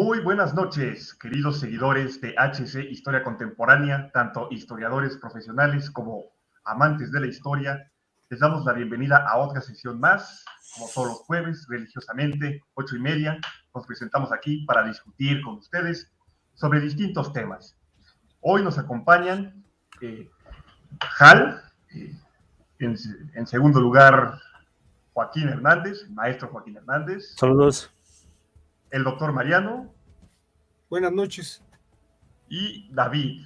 Muy buenas noches, queridos seguidores de HC Historia Contemporánea, tanto historiadores profesionales como amantes de la historia. Les damos la bienvenida a otra sesión más, como todos los jueves, religiosamente, 8:30. Nos presentamos aquí para discutir con ustedes sobre distintos temas. Hoy nos acompañan Hal, en segundo lugar Joaquín Hernández, el maestro Joaquín Hernández. Saludos. El doctor Mariano. Buenas noches. Y David,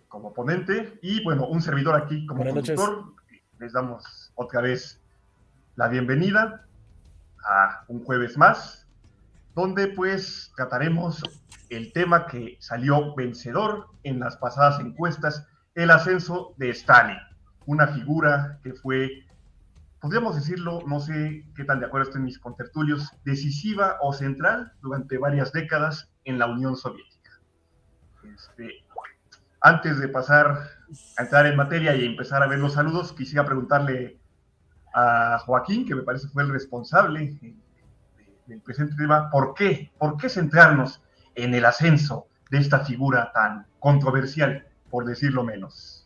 como ponente. Y bueno, un servidor aquí como conductor. Les damos otra vez la bienvenida a un jueves más, donde pues trataremos el tema que salió vencedor en las pasadas encuestas, el ascenso de Stalin, una figura que fue, podríamos decirlo, no sé qué tan de acuerdo estén mis contertulios, decisiva o central durante varias décadas en la Unión Soviética. Antes de pasar a entrar en materia y empezar a ver los saludos, quisiera preguntarle a Joaquín, que me parece fue el responsable del presente tema, ¿por qué centrarnos en el ascenso de esta figura tan controversial, por decirlo menos?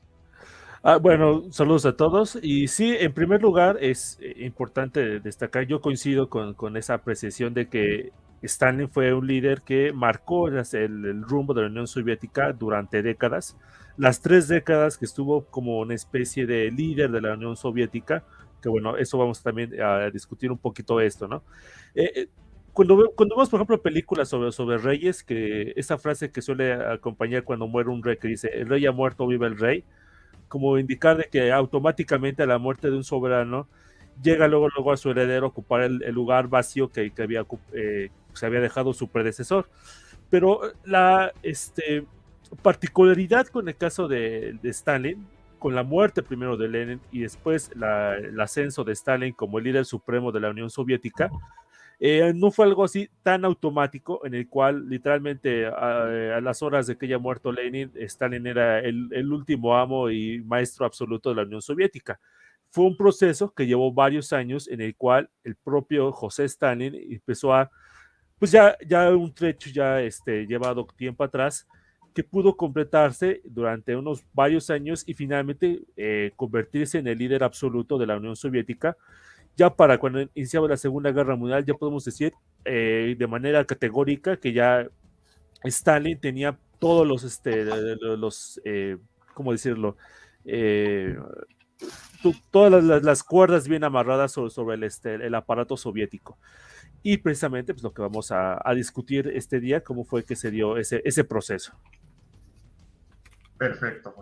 Bueno, saludos a todos. Y sí, en primer lugar es importante destacar, yo coincido con esa apreciación de que Stalin fue un líder que marcó el rumbo de la Unión Soviética durante décadas. Las 3 décadas que estuvo como una especie de líder de la Unión Soviética, que bueno, eso vamos también a discutir un poquito esto, ¿no? Cuando vemos, por ejemplo, películas sobre reyes, que esa frase que suele acompañar cuando muere un rey, que dice, el rey ha muerto, viva el rey, como indicar de que automáticamente a la muerte de un soberano llega luego a su heredero a ocupar el lugar vacío que se había dejado su predecesor. Pero la particularidad con el caso de Stalin, con la muerte primero de Lenin y después el ascenso de Stalin como el líder supremo de la Unión Soviética, no fue algo así tan automático, en el cual literalmente a las horas de que haya muerto Lenin, Stalin era el último amo y maestro absoluto de la Unión Soviética. Fue un proceso que llevó varios años, en el cual el propio José Stalin empezó a, pues ya un trecho ya llevado tiempo atrás, que pudo completarse durante unos varios años y finalmente convertirse en el líder absoluto de la Unión Soviética. Ya para cuando iniciaba la Segunda Guerra Mundial, ya podemos decir de manera categórica que ya Stalin tenía todos los ¿cómo decirlo? Todas las cuerdas bien amarradas sobre el aparato soviético. Y precisamente pues, lo que vamos a discutir este día, cómo fue que se dio ese proceso. Perfecto.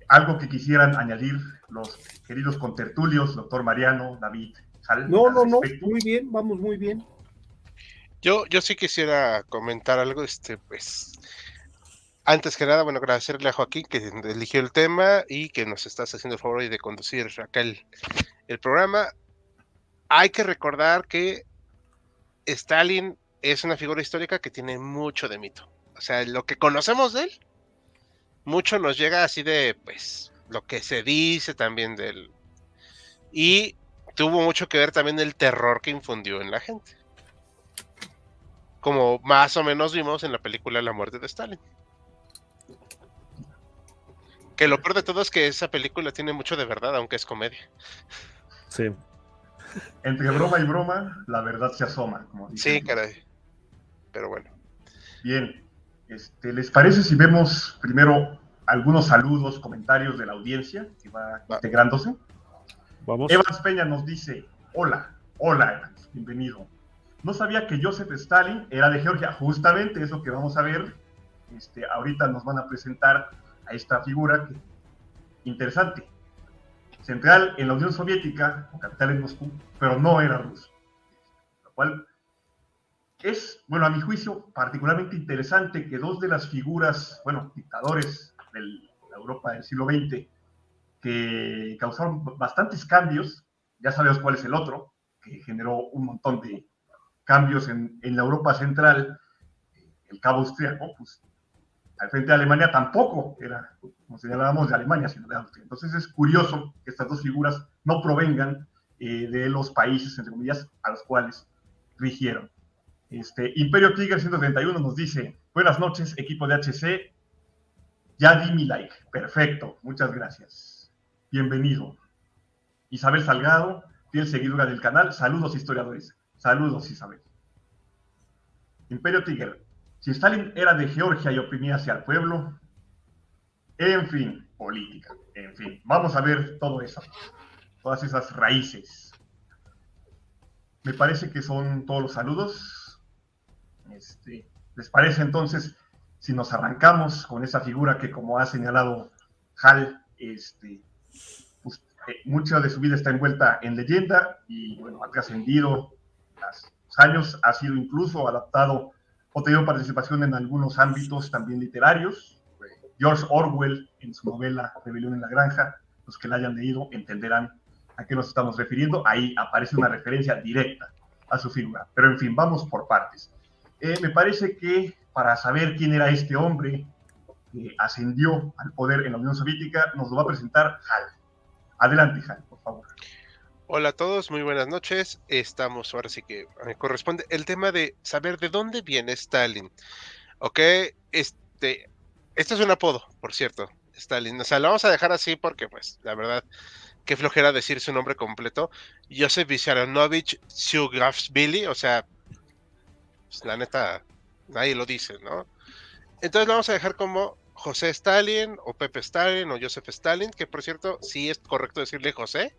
¿Algo que quisieran añadir los queridos contertulios, doctor Mariano, David, Hal? No, muy bien, vamos muy bien. Yo sí quisiera comentar algo, pues, antes que nada, bueno, agradecerle a Joaquín que eligió el tema y que nos estás haciendo el favor de conducir acá el programa. Hay que recordar que Stalin es una figura histórica que tiene mucho de mito. O sea, lo que conocemos de él, mucho nos llega así de, pues, lo que se dice también de él. Y tuvo mucho que ver también el terror que infundió en la gente. Como más o menos vimos en la película La muerte de Stalin. Que lo peor de todo es que esa película tiene mucho de verdad, aunque es comedia. Sí. Entre broma y broma, la verdad se asoma, como dicen. Sí, caray. Pero bueno. Bien. ¿Les parece si vemos primero algunos saludos, comentarios de la audiencia que va integrándose? Vamos. Evans Peña nos dice, hola Evans, bienvenido. No sabía que Joseph Stalin era de Georgia, justamente eso que vamos a ver. Ahorita nos van a presentar a esta figura interesante. Central en la Unión Soviética, o capital en Moscú, pero no era ruso. Lo cual es, bueno, a mi juicio, particularmente interesante que dos de las figuras, bueno, dictadores de la Europa del siglo XX, que causaron bastantes cambios, ya sabemos cuál es el otro, que generó un montón de cambios en la Europa central, el cabo austriaco, pues al frente de Alemania tampoco era, como señalábamos, de Alemania, sino de Austria. Entonces es curioso que estas dos figuras no provengan de los países, entre comillas, a los cuales rigieron. Imperio Tiger 131 nos dice, buenas noches, equipo de HC, ya di mi like, perfecto, muchas gracias, bienvenido. Isabel Salgado, fiel seguidora del canal, saludos historiadores, saludos Isabel. Imperio Tiger, si Stalin era de Georgia y oprimía hacia el pueblo, en fin, política, en fin, vamos a ver todo eso, todas esas raíces. Me parece que son todos los saludos. ¿Les parece entonces si nos arrancamos con esa figura que, como ha señalado Hal, pues, mucha de su vida está envuelta en leyenda y bueno, ha trascendido los años, ha sido incluso adaptado o tenido participación en algunos ámbitos también literarios. George Orwell, en su novela Rebelión en la Granja, los que la hayan leído entenderán a qué nos estamos refiriendo. Ahí aparece una referencia directa a su figura. Pero en fin, vamos por partes. Me parece que para saber quién era este hombre que ascendió al poder en la Unión Soviética, nos lo va a presentar Hal. Adelante, Hal, por favor. Hola a todos, muy buenas noches. Estamos, ahora sí que me corresponde el tema de saber de dónde viene Stalin. Ok, este es un apodo, por cierto, Stalin. O sea, lo vamos a dejar así porque, pues, la verdad, qué flojera decir su nombre completo. Joseph Vissarionovich Zhuravishvili, o sea, pues, la neta, nadie lo dice, ¿no? Entonces lo vamos a dejar como José Stalin, o Pepe Stalin, o Joseph Stalin, que por cierto, sí es correcto decirle José,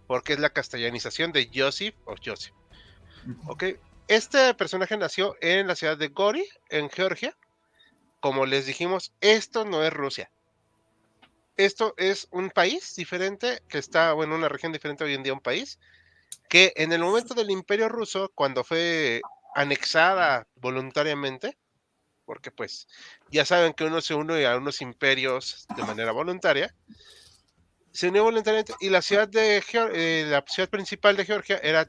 porque es la castellanización de Joseph o Joseph. Ok, este personaje nació en la ciudad de Gori, en Georgia. Como les dijimos, esto no es Rusia. Esto es un país diferente, que está, bueno, una región diferente hoy en día, un país, que en el momento del Imperio Ruso, cuando fue anexada voluntariamente, porque pues ya saben que uno se une a unos imperios de manera voluntaria, se unió voluntariamente y la ciudad la ciudad principal de Georgia era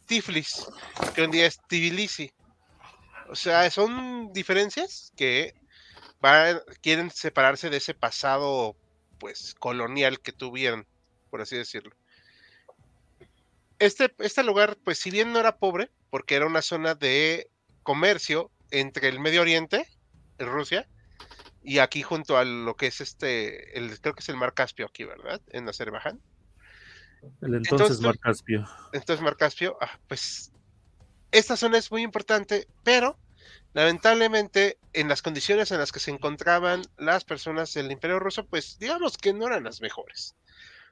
Tiflis, que hoy en día es Tbilisi. O sea, son diferencias que quieren separarse de ese pasado pues colonial que tuvieron, por así decirlo. Este lugar, pues si bien no era pobre, porque era una zona de comercio entre el Medio Oriente, en Rusia, y aquí junto a lo que es creo que es el Mar Caspio aquí, ¿verdad? En Azerbaiyán. El entonces Mar Caspio. Entonces Mar Caspio, pues esta zona es muy importante, pero lamentablemente en las condiciones en las que se encontraban las personas del Imperio Ruso, pues digamos que no eran las mejores.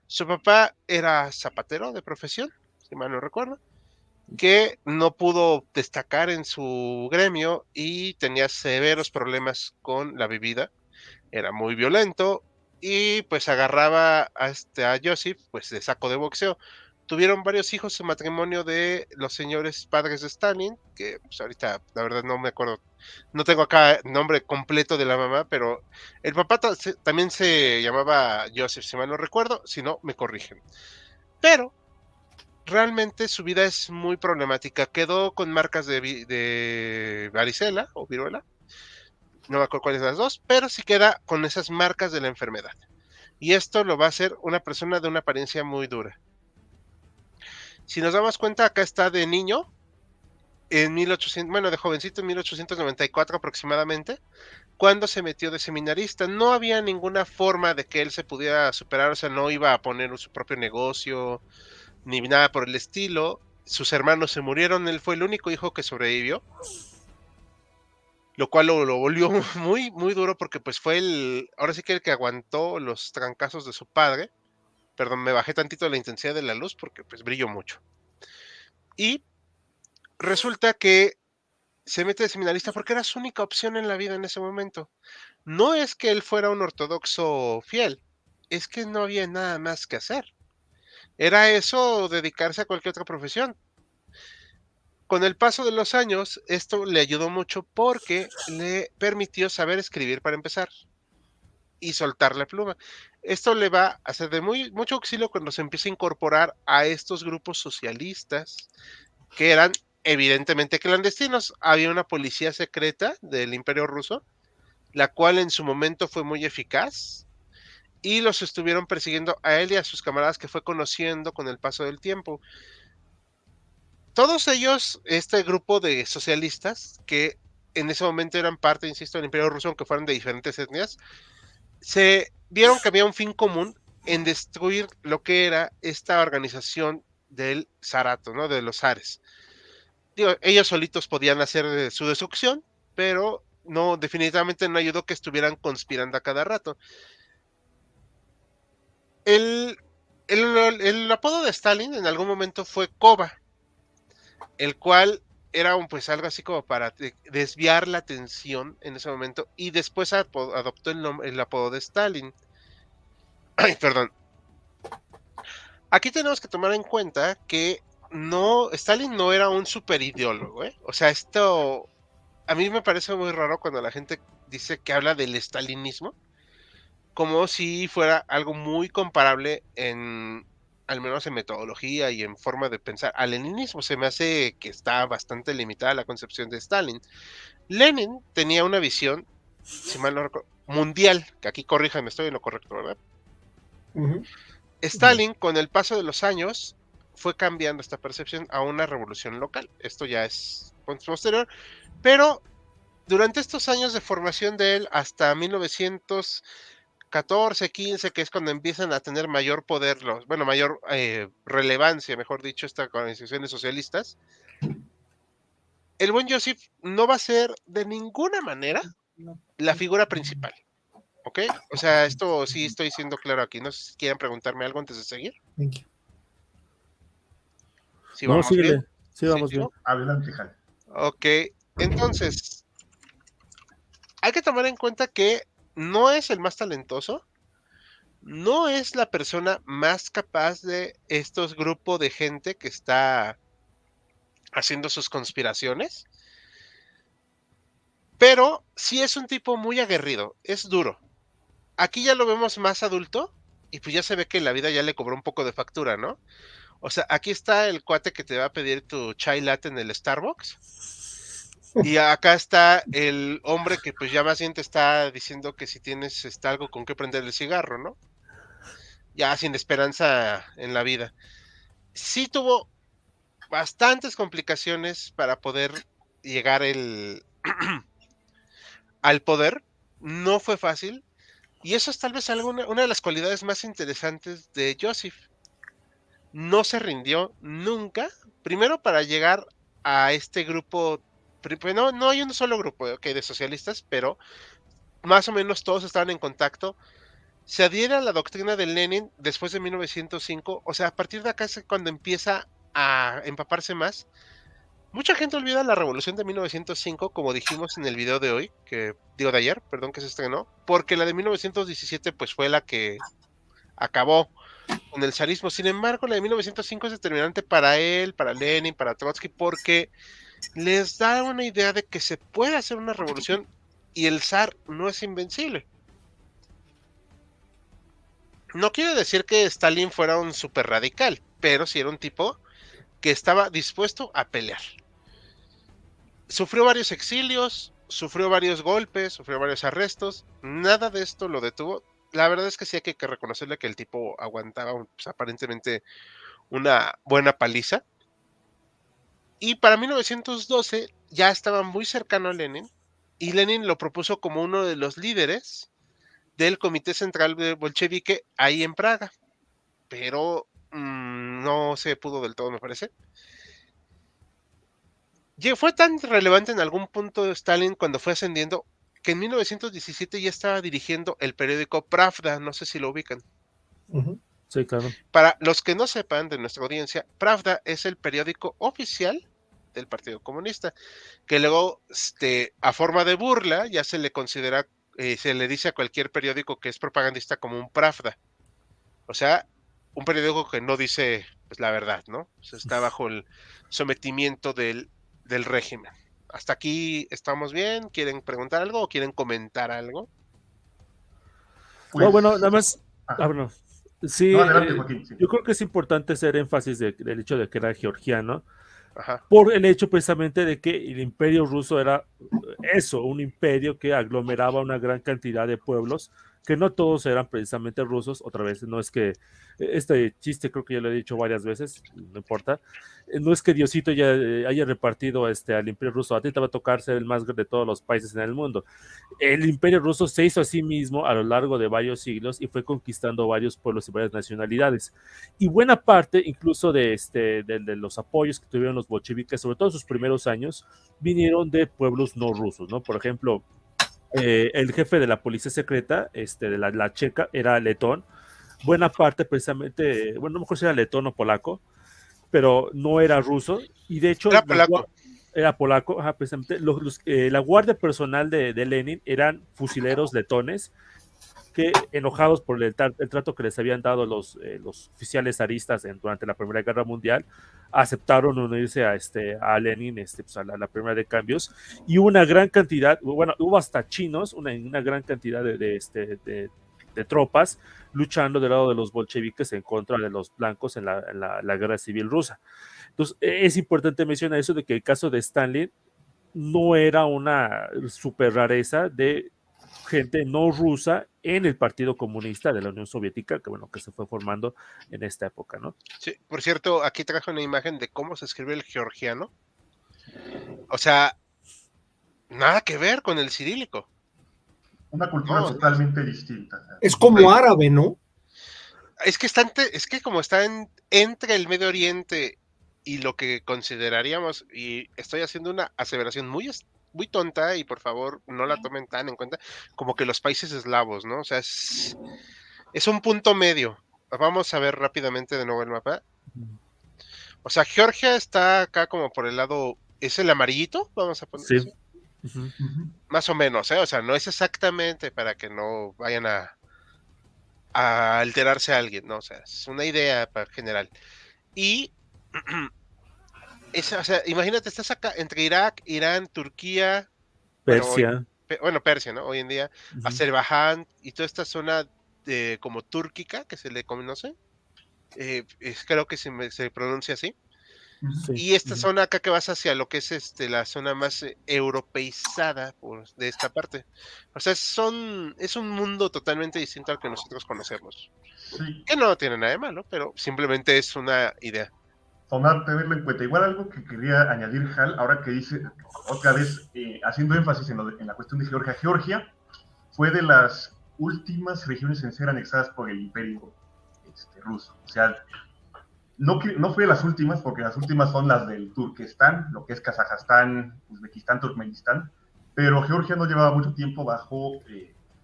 Su papá era zapatero de profesión, si mal no recuerdo, que no pudo destacar en su gremio y tenía severos problemas con la bebida. Era muy violento y pues agarraba a Joseph pues de saco de boxeo. Tuvieron varios hijos en matrimonio de los señores padres de Stalin, que pues ahorita la verdad no me acuerdo, no tengo acá el nombre completo de la mamá, pero el papá también se llamaba Joseph, si mal no recuerdo, si no me corrigen. Pero realmente su vida es muy problemática, quedó con marcas de varicela o viruela, no me acuerdo cuáles de las dos, pero sí queda con esas marcas de la enfermedad. Y esto lo va a hacer una persona de una apariencia muy dura. Si nos damos cuenta, acá está de niño, de jovencito en 1894 aproximadamente, cuando se metió de seminarista. No había ninguna forma de que él se pudiera superar, o sea, no iba a poner su propio negocio, ni nada por el estilo. Sus hermanos se murieron, él fue el único hijo que sobrevivió, lo cual lo volvió muy, muy duro porque pues fue ahora sí que el que aguantó los trancazos de su padre. Perdón, me bajé tantito la intensidad de la luz porque pues brillo mucho. Y resulta que se mete de seminarista porque era su única opción en la vida en ese momento. No es que él fuera un ortodoxo fiel, es que no había nada más que hacer. Era eso o dedicarse a cualquier otra profesión. Con el paso de los años, esto le ayudó mucho porque le permitió saber escribir para empezar y soltar la pluma. Esto le va a ser de mucho auxilio cuando se empieza a incorporar a estos grupos socialistas que eran evidentemente clandestinos. Había una policía secreta del Imperio Ruso, la cual en su momento fue muy eficaz y los estuvieron persiguiendo a él y a sus camaradas que fue conociendo con el paso del tiempo. todos ellos, este grupo de socialistas, que en ese momento eran parte, insisto, del Imperio Ruso, aunque fueran de diferentes etnias, se vieron que había un fin común en destruir lo que era esta organización del zarato, ¿no? De los zares. Digo, ellos solitos podían hacer su destrucción, pero no, definitivamente no ayudó que estuvieran conspirando a cada rato. El apodo de Stalin en algún momento fue Kova, el cual era pues algo así como para desviar la atención en ese momento, y después adoptó el apodo de Stalin. Ay, perdón. Aquí tenemos que tomar en cuenta que Stalin no era un superideólogo, ¿eh? O sea, esto a mí me parece muy raro cuando la gente dice que habla del stalinismo, como si fuera algo muy comparable al menos en metodología y en forma de pensar. Al leninismo se me hace que está bastante limitada la concepción de Stalin. Lenin tenía una visión, si mal no recuerdo, mundial, que aquí corríjame, estoy en lo correcto, ¿verdad? Stalin, con el paso de los años, fue cambiando esta percepción a una revolución local. Esto ya es posterior, pero durante estos años de formación de él, hasta 1914, 15, que es cuando empiezan a tener mayor poder, mayor relevancia, mejor dicho, estas organizaciones socialistas, el buen Joseph no va a ser de ninguna manera la figura principal. ¿Ok? O sea, esto sí estoy siendo claro aquí. No sé si quieren preguntarme algo antes de seguir. ¿Sí vamos bien? Sí, vamos bien. Adelante, Jal. Ok, entonces, hay que tomar en cuenta que no es el más talentoso, no es la persona más capaz de estos grupos de gente que está haciendo sus conspiraciones, pero sí es un tipo muy aguerrido, es duro. Aquí ya lo vemos más adulto y pues ya se ve que la vida ya le cobró un poco de factura, ¿no? O sea, aquí está el cuate que te va a pedir tu chai latte en el Starbucks. Y acá está el hombre que pues ya más bien te está diciendo que si tienes algo con qué prender el cigarro, ¿no? Ya sin esperanza en la vida. Sí tuvo bastantes complicaciones para poder llegar al poder. No fue fácil. Y eso es tal vez una de las cualidades más interesantes de Joseph. No se rindió nunca. Primero para llegar a este grupo. No hay un solo grupo, okay, de socialistas, pero más o menos todos estaban en contacto. Se adhiere a la doctrina de Lenin después de 1905. O sea, a partir de acá es cuando empieza a empaparse más. Mucha gente olvida la revolución de 1905, como dijimos en el video de hoy, de ayer, perdón, que se estrenó, porque la de 1917 pues fue la que acabó con el zarismo. Sin embargo, la de 1905 es determinante para él, para Lenin, para Trotsky, porque les da una idea de que se puede hacer una revolución y el zar no es invencible. No quiere decir que Stalin fuera un súper radical, pero sí era un tipo que estaba dispuesto a pelear. Sufrió varios exilios, sufrió varios golpes, sufrió varios arrestos, nada de esto lo detuvo. La verdad es que sí hay que reconocerle que el tipo aguantaba pues, aparentemente una buena paliza. Y para 1912 ya estaba muy cercano a Lenin, y Lenin lo propuso como uno de los líderes del Comité Central Bolchevique ahí en Praga. Pero no se pudo del todo, me parece. Fue tan relevante en algún punto Stalin cuando fue ascendiendo que en 1917 ya estaba dirigiendo el periódico Pravda, no sé si lo ubican. Sí, claro. Para los que no sepan de nuestra audiencia, Pravda es el periódico oficial del Partido Comunista, que luego, a forma de burla, ya se le considera, se le dice a cualquier periódico que es propagandista como un Pravda. O sea, un periódico que no dice pues, la verdad, ¿no? O sea, está bajo el sometimiento del régimen. Hasta aquí estamos bien. ¿Quieren preguntar algo o quieren comentar algo? Pues, no, bueno, nada más. Bueno, sí, no, adelante, Joaquín, sí. Yo creo que es importante hacer énfasis del hecho de que era georgiano, Ajá. por el hecho precisamente de que el imperio ruso era eso, un imperio que aglomeraba una gran cantidad de pueblos que no todos eran precisamente rusos. Otra vez, no es que este chiste creo que ya lo he dicho varias veces, no importa, no es que Diosito ya haya repartido al Imperio Ruso, a ti te va a tocar ser el más grande de todos los países en el mundo. El Imperio Ruso se hizo a sí mismo a lo largo de varios siglos y fue conquistando varios pueblos y varias nacionalidades. Y buena parte, incluso de los apoyos que tuvieron los bolcheviques, sobre todo en sus primeros años, vinieron de pueblos no rusos, ¿no? Por ejemplo, el jefe de la policía secreta, de la checa, era letón. Buena parte, precisamente, bueno, no me acuerdo si era letón o polaco, pero no era ruso. Y de hecho, Era polaco. era polaco, ajá, precisamente. La guardia personal de Lenin eran fusileros letones que, enojados por el trato que les habían dado los oficiales zaristas durante la Primera Guerra Mundial, aceptaron unirse a Lenin, pues a la primera de cambios, y una gran cantidad, bueno, hubo hasta chinos, una gran cantidad de tropas luchando del lado de los bolcheviques en contra de los blancos en la guerra civil rusa. Entonces, es importante mencionar eso de que el caso de Stalin no era una super rareza de gente no rusa en el Partido Comunista de la Unión Soviética, que se fue formando en esta época, ¿no? Sí, por cierto, aquí traje una imagen de cómo se escribe el georgiano. O sea, nada que ver con el cirílico. Una cultura totalmente distinta. Es como árabe, ¿no? Es que como está entre el Medio Oriente y lo que consideraríamos, y estoy haciendo una aseveración muy tonta, y por favor no la tomen tan en cuenta, como que los países eslavos, ¿no? O sea, es un punto medio. Vamos a ver rápidamente de nuevo el mapa. O sea, Georgia está acá como por el lado, ¿es el amarillito? Vamos a poner sí. Más o menos, ¿eh? O sea, no es exactamente para que no vayan a alterarse a alguien, ¿no? O sea, es una idea general. Y o sea, imagínate, estás acá entre Irak, Irán, Turquía, Persia. Bueno, Persia, ¿no? Hoy en día, Azerbaiyán y toda esta zona como túrquica que se le conoce. Creo que se pronuncia así. Sí. Y esta zona acá que vas hacia lo que es la zona más europeizada de esta parte. O sea, es un mundo totalmente distinto al que nosotros conocemos. Sí. Que no tiene nada de malo, pero simplemente es una idea. Tomar, tenerlo en cuenta. Igual algo que quería añadir, Hal, ahora que dice, otra vez, haciendo énfasis en la cuestión de Georgia. Georgia fue de las últimas regiones en ser anexadas por el Imperio ruso. O sea, no fue de las últimas, porque las últimas son las del Turquestán, lo que es Kazajstán, Uzbekistán, Turkmenistán, pero Georgia no llevaba mucho tiempo bajo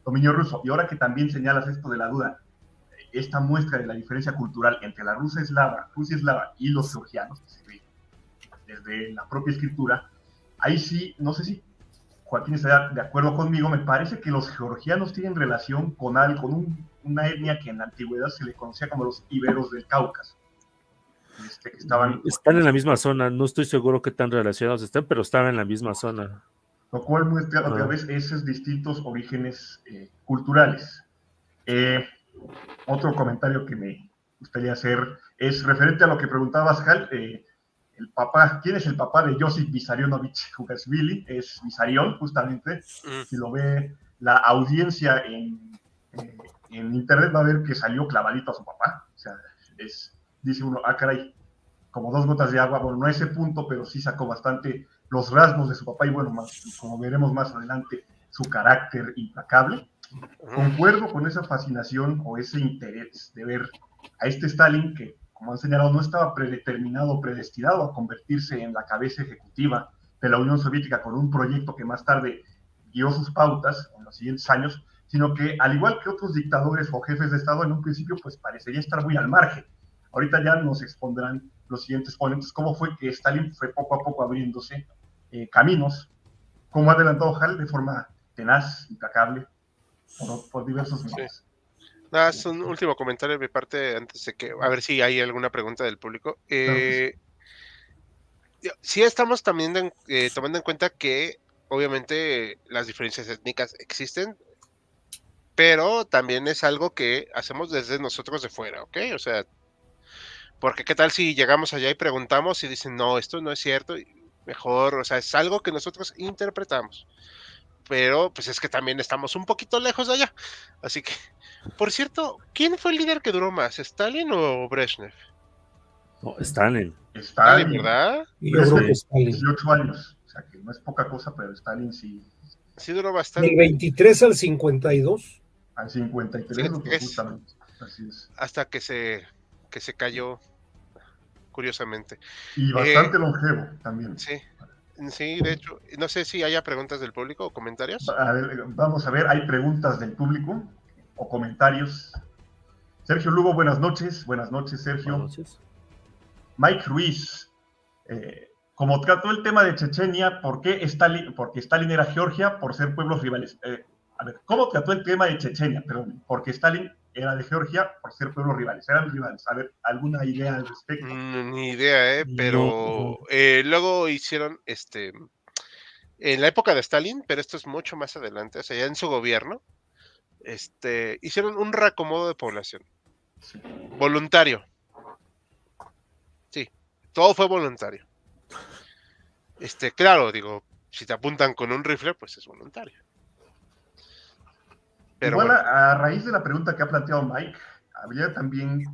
dominio ruso. Y ahora que también señalas esto de la duda, esta muestra de la diferencia cultural entre la Rusia eslava y los georgianos, que se ve desde la propia escritura, ahí sí, no sé si Joaquín está de acuerdo conmigo, me parece que los georgianos tienen relación con una etnia que en la antigüedad se le conocía como los iberos del Cáucaso. Que están en la misma zona, no estoy seguro qué tan relacionados están, pero están en la misma zona. Lo cual muestra otra vez esos distintos orígenes culturales. Otro comentario que me gustaría hacer es referente a lo que preguntabas, Hal. El papá, ¿quién es el papá de Josip Vissarionovich Jugasvili? Es Vissarion, justamente. Si lo ve la audiencia en internet, va a ver que salió clavadito a su papá. O sea, dice uno, caray, como dos gotas de agua. Bueno, no a ese punto, pero sí sacó bastante los rasgos de su papá y bueno, como veremos más adelante, su carácter implacable. Concuerdo con esa fascinación o ese interés de ver a Stalin que, como han señalado, no estaba predeterminado o predestinado a convertirse en la cabeza ejecutiva de la Unión Soviética con un proyecto que más tarde guió sus pautas en los siguientes años, sino que, al igual que otros dictadores o jefes de Estado, en un principio pues parecería estar muy al margen. Ahorita ya nos expondrán los siguientes ponentes cómo fue que Stalin fue poco a poco abriéndose caminos, como ha adelantado Hal, de forma tenaz, implacable, por diversos medios. Es un último comentario de mi parte antes de que, a ver si hay alguna pregunta del público. Sí estamos también tomando en cuenta que obviamente las diferencias étnicas existen, pero también es algo que hacemos desde nosotros de fuera, ¿ok? O sea, porque qué tal si llegamos allá y preguntamos y dicen, no, esto no es cierto, mejor, o sea, es algo que nosotros interpretamos. pero pues es que también estamos un poquito lejos de allá. Así que, por cierto, ¿quién fue el líder que duró más, Stalin o Brezhnev? No, Stalin. Stalin, ¿Verdad? Y yo creo que sí, Stalin. 18 años, o sea que no es poca cosa, pero Stalin sí, Sí duró Del bastante. 23 al 52. al 53, Sí, es. justamente, así es. Hasta que se cayó, curiosamente. Y bastante longevo también. Sí, de hecho, no sé si haya preguntas del público o comentarios. A ver, vamos a ver, hay preguntas del público o comentarios. Sergio Lugo, buenas noches. Buenas noches, Sergio. Buenas noches. Mike Ruiz, como trató el tema de Chechenia, porque Stalin era Georgia por ser pueblos rivales. A ver, ¿cómo trató el tema de Chechenia? Perdón, porque Stalin era de Georgia por ser pueblos rivales, eran rivales. A ver, ¿alguna idea al respecto? Ni idea, pero luego hicieron, en la época de Stalin, pero esto es mucho más adelante, o sea, ya en su gobierno, hicieron un reacomodo de población. Sí. Voluntario. Sí, todo fue voluntario. Claro, digo, si te apuntan con un rifle, pues es voluntario. Pero igual bueno. a raíz de la pregunta que ha planteado Mike, habría también,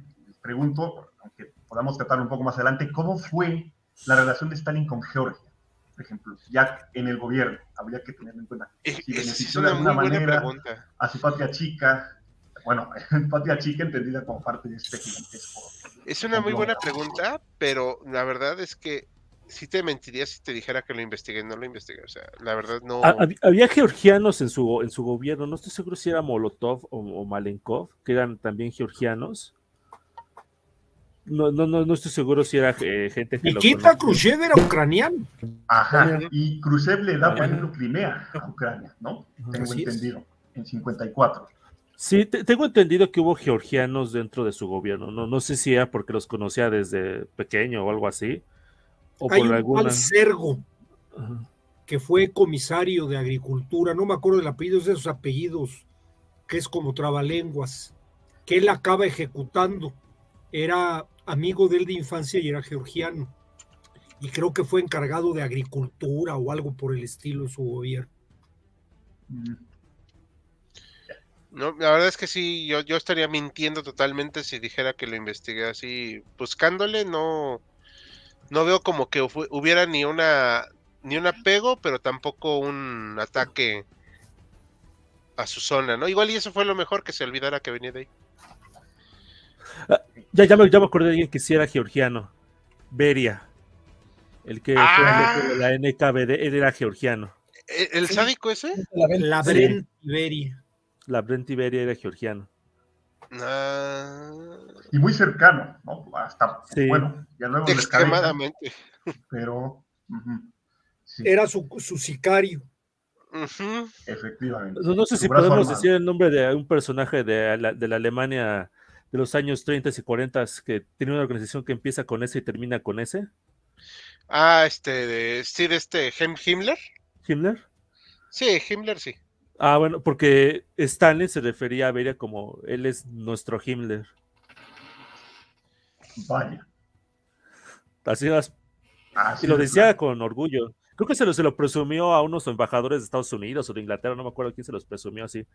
pregunto, aunque podamos tratar un poco más adelante, ¿cómo fue la relación de Stalin con Georgia? Por ejemplo, ya en el gobierno, habría que tenerlo en cuenta. Si benefició de alguna manera a su patria chica, bueno, patria chica entendida como parte de este gigantesco. Es una muy buena pregunta, pero la verdad es que sí te mentiría si te dijera que lo investigué, no lo investigué, o sea, la verdad no. Había georgianos en su gobierno, no estoy seguro si era Molotov o Malenkov, que eran también georgianos. No estoy seguro si era gente que Nikita Khrushchev era ucraniano. Ajá, y Khrushchev le da, por ejemplo, Crimea a Ucrania, ¿no? Tengo entendido, en 54. Sí, tengo entendido que hubo georgianos dentro de su gobierno, no sé si era porque los conocía desde pequeño o algo así. O Hay por un alguna... tal Sergo, que fue comisario de agricultura, no me acuerdo del apellido, es de sus apellidos, que es como trabalenguas, que él acaba ejecutando. Era amigo de él de infancia y era georgiano. Y creo que fue encargado de agricultura o algo por el estilo en su gobierno. No, la verdad es que sí, yo estaría mintiendo totalmente si dijera que lo investigué así, buscándole, no veo como que hubiera ni un apego, pero tampoco un ataque a su zona, ¿no? Igual y eso fue lo mejor, que se olvidara que venía de ahí. Ya me acordé de alguien que sí era georgiano, Beria, el que fue jefe de la NKVD, él era georgiano. ¿El sádico ese? La Brent Beria. La Brent Beria era georgiano. Y muy cercano, ¿no? Hasta, sí. Bueno, ya luego extremadamente. Pero sí. Era su sicario. Efectivamente. No sé si podemos decir el nombre de un personaje de la Alemania de los años 30 y 40 que tiene una organización que empieza con S y termina con S. Himmler. ¿Himmler? Sí, Himmler sí. Bueno, porque Stalin se refería a Beria como él es nuestro Himmler. Vaya. Así es. Y lo decía con orgullo. Creo que se lo presumió a unos embajadores de Estados Unidos o de Inglaterra, no me acuerdo quién se los presumió así.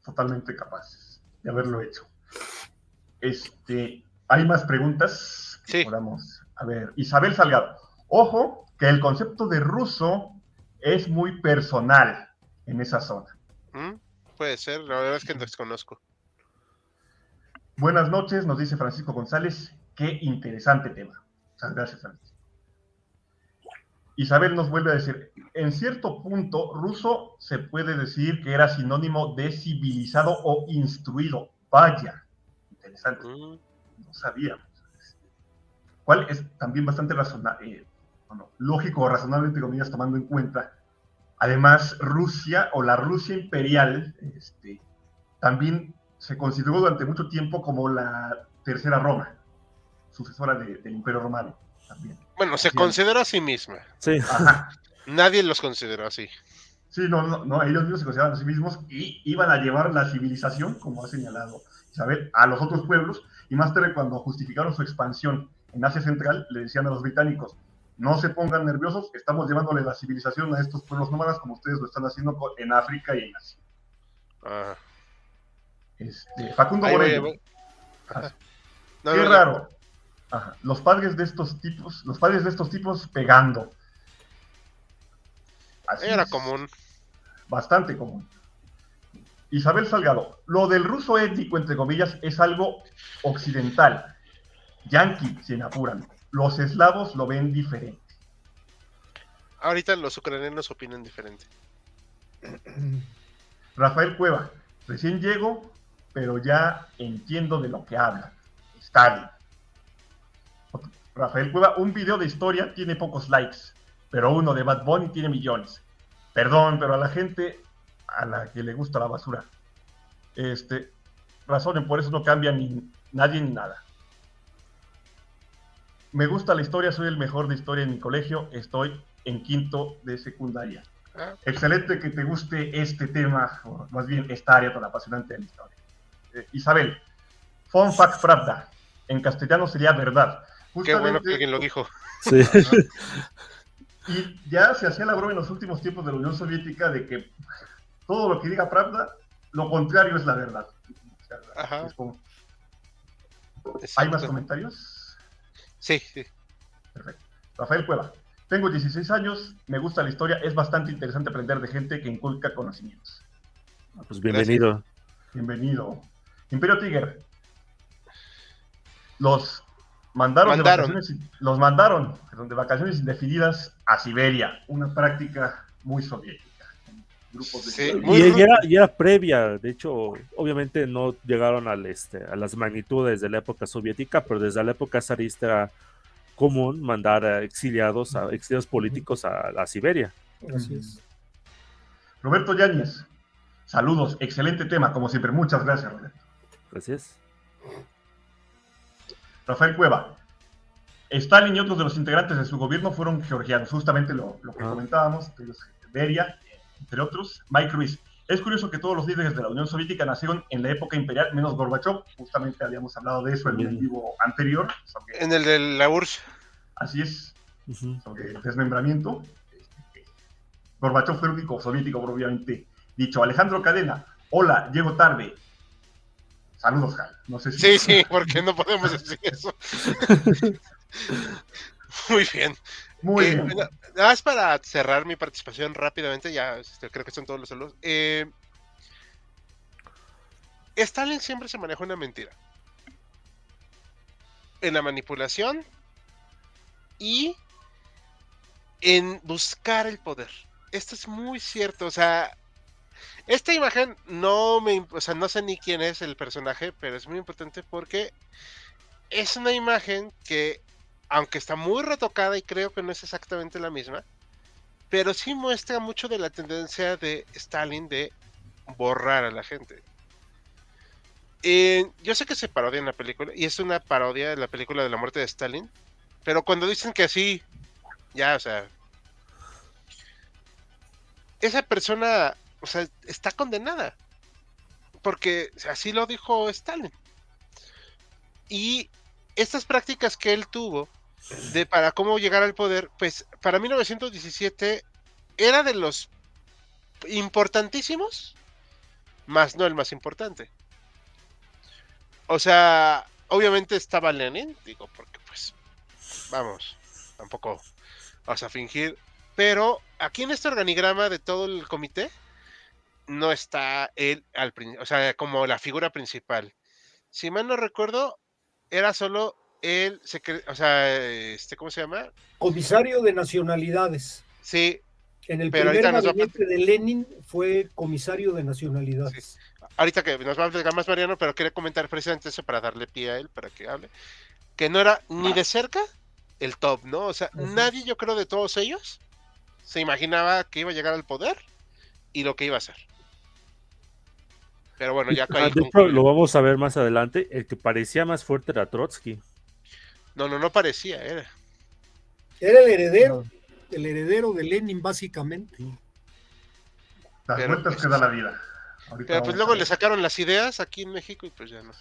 Totalmente capaces de haberlo hecho. ¿Hay más preguntas? Sí. A ver, Isabel Salgado. Ojo, que el concepto de ruso es muy personal en esa zona. Puede ser, la verdad es que desconozco. Buenas noches, nos dice Francisco González. Qué interesante tema. Muchas gracias, Francisco. Isabel nos vuelve a decir, en cierto punto, ruso se puede decir que era sinónimo de civilizado o instruido. Vaya, interesante. No sabíamos. ¿Cuál es también bastante lógico o razonable, entre comillas, tomando en cuenta? Además, Rusia o la Rusia imperial también se consideró durante mucho tiempo como la tercera Roma, sucesora del Imperio Romano. También. Bueno, se considera a sí misma. Sí. Ajá. Nadie los consideró así. Sí, no, ellos mismos se consideraban a sí mismos y iban a llevar la civilización, como ha señalado Isabel, a los otros pueblos, y más tarde cuando justificaron su expansión en Asia Central, le decían a los británicos, No se pongan nerviosos, estamos llevándole la civilización a estos pueblos nómadas como ustedes lo están haciendo en África y en Asia. Ah. Facundo Ahí Morello. Ajá. Qué raro. Ajá. Los padres de estos tipos pegando. Así era es, común. bastante común. Isabel Salgado, lo del ruso étnico, entre comillas, es algo occidental. Yankee, si me apuran. Los eslavos lo ven diferente. Ahorita los ucranianos opinan diferente. Rafael Cueva, recién llego, pero ya entiendo de lo que habla. Stalin. Rafael Cueva, un video de historia tiene pocos likes, pero uno de Bad Bunny tiene millones. Perdón, pero a la gente a la que le gusta la basura. Razonen, por eso no cambia nadie ni nada. Me gusta la historia, soy el mejor de historia en mi colegio, estoy en quinto de secundaria. Excelente que te guste este tema, o más bien esta área tan apasionante de la historia. Isabel, fun fact pravda, en castellano sería verdad. Qué bueno que alguien lo dijo. Sí. Y ya se hacía la broma en los últimos tiempos de la Unión Soviética de que todo lo que diga pravda, lo contrario es la verdad. O sea, Ajá. es como... ¿Hay más comentarios? Sí. Perfecto. Rafael Cueva, tengo 16 años, me gusta la historia, es bastante interesante aprender de gente que inculca conocimientos. Pues bienvenido. Gracias. Bienvenido. Imperio Tiger, los mandaron de vacaciones indefinidas a Siberia, una práctica muy soviética. Y era previa, de hecho, obviamente no llegaron a las magnitudes de la época soviética, pero desde la época zarista era común mandar a exiliados políticos a Siberia. Así es. Roberto Yáñez, saludos, excelente tema, como siempre, muchas gracias, Roberto. Gracias. Rafael Cueva, Stalin y otros de los integrantes de su gobierno fueron georgianos, justamente lo que comentábamos, Beria, entre otros. Mike Ruiz, es curioso que todos los líderes de la Unión Soviética nacieron en la época imperial, menos Gorbachev, justamente habíamos hablado de eso en el vivo anterior. En el de la URSS. Así es, sobre el desmembramiento. Gorbachev fue el único soviético, obviamente dicho. Alejandro Cadena, hola, llego tarde. Saludos, Jal. No sé si... Sí, porque no podemos decir eso. Muy bien. Muy bien. Nada más para cerrar mi participación rápidamente, ya creo que son todos los saludos. Stalin siempre se manejó una mentira. En la manipulación y en buscar el poder. Esto es muy cierto, o sea, esta imagen no sé ni quién es el personaje, pero es muy importante porque es una imagen que, aunque está muy retocada y creo que no es exactamente la misma, pero sí muestra mucho de la tendencia de Stalin de borrar a la gente. Yo sé que se parodia en la película, y es una parodia de la película de la muerte de Stalin, pero cuando dicen que así, ya, o sea, esa persona, o sea, está condenada, porque así lo dijo Stalin. Y estas prácticas que él tuvo para cómo llegar al poder, pues para 1917 era de los importantísimos, más no el más importante. O sea, obviamente estaba Lenin, digo, porque pues, vamos, tampoco vamos a fingir, pero aquí en este organigrama de todo el comité no está él o sea, como la figura principal. Si mal no recuerdo, era solo el o sea, ¿cómo se llama? Comisario de nacionalidades. Sí. En el primer gabinete de Lenin fue comisario de nacionalidades. Sí. Ahorita que nos va a explicar más Mariano, pero quería comentar precisamente eso para darle pie a él, para que hable. Que no era ni de cerca el top, ¿no? O sea, nadie, yo creo, de todos ellos se imaginaba que iba a llegar al poder y lo que iba a hacer. Pero bueno, ya caí. De hecho, lo vamos a ver más adelante. El que parecía más fuerte era Trotsky. No parecía, era el heredero. El heredero de Lenin, básicamente. Las vueltas que da la vida. Pero pues luego le sacaron las ideas aquí en México y pues ya no.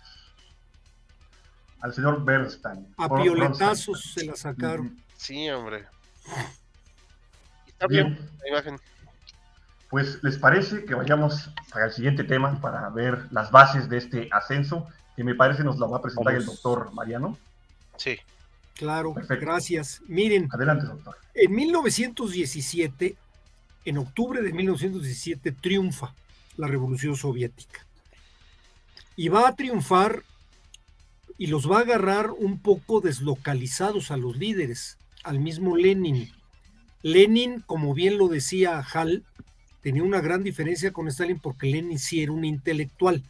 Al señor Bernstein. A pioletazos se la sacaron. Sí, hombre. Está Bien. bien la imagen. Pues, ¿les parece que vayamos para el siguiente tema para ver las bases de este ascenso? Que me parece nos la va a presentar el doctor Mariano. Sí. Claro, Perfecto. gracias. Miren, Adelante, doctor. en 1917, en octubre de 1917, triunfa la Revolución Soviética. Y va a triunfar y los va a agarrar un poco deslocalizados a los líderes, al mismo Lenin. Lenin, como bien lo decía Hall, tenía una gran diferencia con Stalin porque Lenin sí era un intelectual.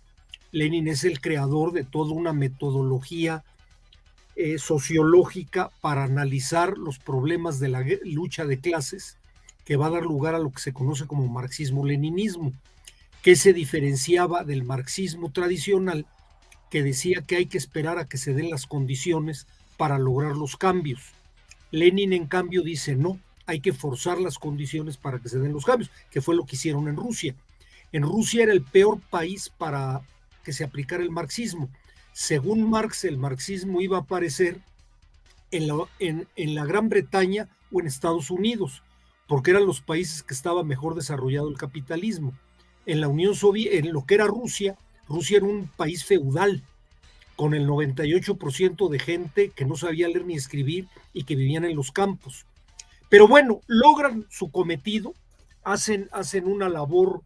Lenin es el creador de toda una metodología sociológica para analizar los problemas de la lucha de clases, que va a dar lugar a lo que se conoce como marxismo-leninismo, que se diferenciaba del marxismo tradicional, que decía que hay que esperar a que se den las condiciones para lograr los cambios. Lenin, en cambio, dice no, hay que forzar las condiciones para que se den los cambios, que fue lo que hicieron en Rusia. En Rusia era el peor país para que se aplicara el marxismo. Según Marx, el marxismo iba a aparecer en la Gran Bretaña o en Estados Unidos, porque eran los países que estaba mejor desarrollado el capitalismo. En la Unión Soviética, en lo que era Rusia, Rusia era un país feudal, con el 98% de gente que no sabía leer ni escribir y que vivían en los campos. Pero bueno, logran su cometido, hacen una labor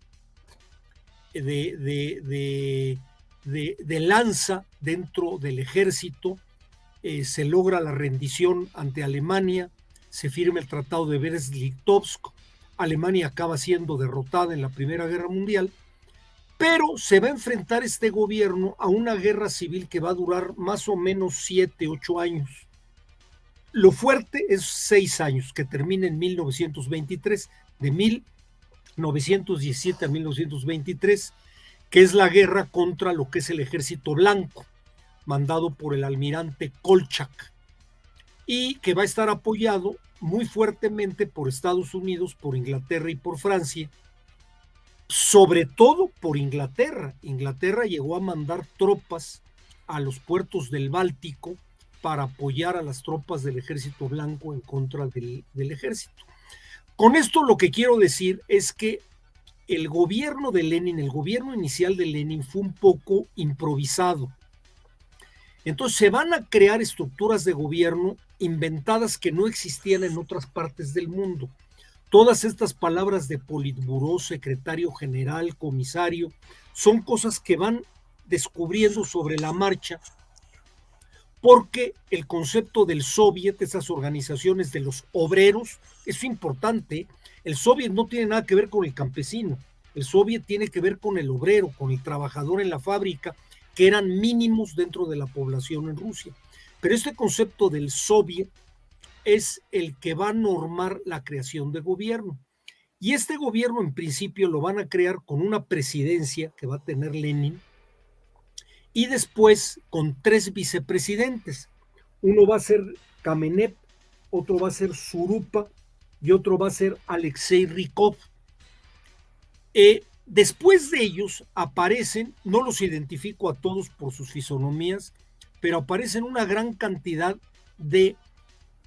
de lanza dentro del ejército, se logra la rendición ante Alemania, se firma el Tratado de Brest-Litovsk, Alemania acaba siendo derrotada en la Primera Guerra Mundial, pero se va a enfrentar este gobierno a una guerra civil que va a durar más o menos 7, 8 años. Lo fuerte es 6 años, que termina en 1923, de 1917 a 1923, que es la guerra contra lo que es el Ejército Blanco, mandado por el almirante Kolchak, y que va a estar apoyado muy fuertemente por Estados Unidos, por Inglaterra y por Francia, sobre todo por Inglaterra. Inglaterra llegó a mandar tropas a los puertos del Báltico para apoyar a las tropas del Ejército Blanco en contra del ejército. Con esto lo que quiero decir es que el gobierno de Lenin, el gobierno inicial de Lenin fue un poco improvisado. Entonces se van a crear estructuras de gobierno inventadas que no existían en otras partes del mundo. Todas estas palabras de politburó, secretario general, comisario, son cosas que van descubriendo sobre la marcha, porque el concepto del soviet, esas organizaciones de los obreros, es importante. El soviet no tiene nada que ver con el campesino, el soviet tiene que ver con el obrero, con el trabajador en la fábrica, que eran mínimos dentro de la población en Rusia. Pero este concepto del soviet es el que va a normar la creación de gobierno. Y este gobierno en principio lo van a crear con una presidencia que va a tener Lenin y después con 3 vicepresidentes. Uno va a ser Kamenev, otro va a ser Surupa y otro va a ser Alexei Rykov. Después de ellos aparecen, no los identifico a todos por sus fisonomías, pero aparecen una gran cantidad de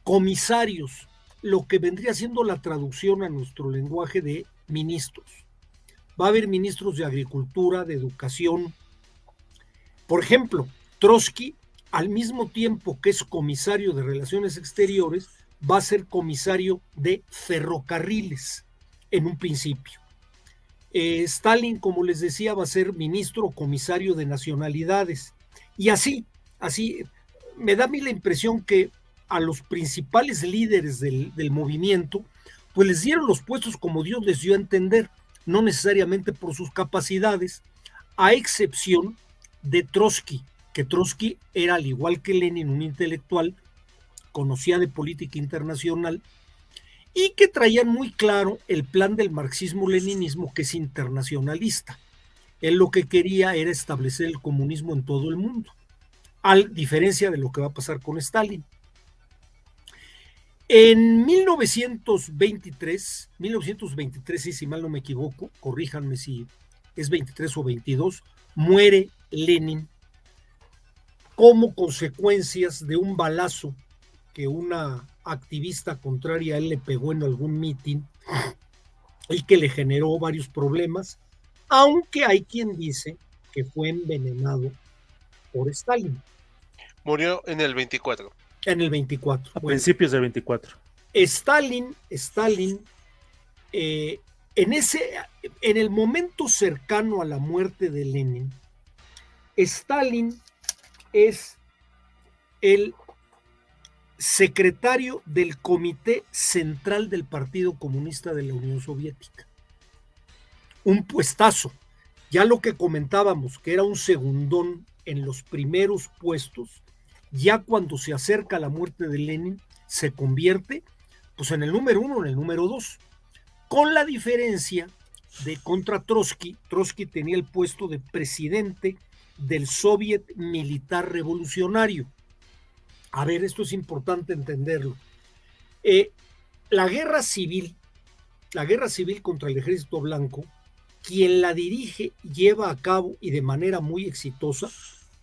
comisarios, lo que vendría siendo la traducción a nuestro lenguaje de ministros. Va a haber ministros de Agricultura, de Educación. Por ejemplo, Trotsky, al mismo tiempo que es comisario de Relaciones Exteriores, va a ser comisario de ferrocarriles en un principio. Stalin, como les decía, va a ser ministro o comisario de nacionalidades. Y así me da a mí la impresión que a los principales líderes del movimiento, pues les dieron los puestos como Dios les dio a entender, no necesariamente por sus capacidades, a excepción de Trotsky, que Trotsky era, al igual que Lenin, un intelectual, conocía de política internacional, y que traían muy claro el plan del marxismo-leninismo, que es internacionalista. Él lo que quería era establecer el comunismo en todo el mundo, a diferencia de lo que va a pasar con Stalin. En 1923, si mal no me equivoco, corríjanme si es 23 o 22, muere Lenin como consecuencias de un balazo que una activista contraria a él le pegó en algún mitin y que le generó varios problemas, aunque hay quien dice que fue envenenado por Stalin. Murió en el 24. En el 24. A Bueno, principios del 24. Stalin, en el momento cercano a la muerte de Lenin, Stalin es el secretario del Comité Central del Partido Comunista de la Unión Soviética. Un puestazo. Ya lo que comentábamos, que era un segundón en los primeros puestos, ya cuando se acerca la muerte de Lenin, se convierte pues en el número 1, en el número 2, con la diferencia de contra Trotsky. Trotsky tenía el puesto de presidente del Soviet Militar Revolucionario. A ver, esto es importante entenderlo. La guerra civil contra el Ejército Blanco, quien la dirige, lleva a cabo y de manera muy exitosa,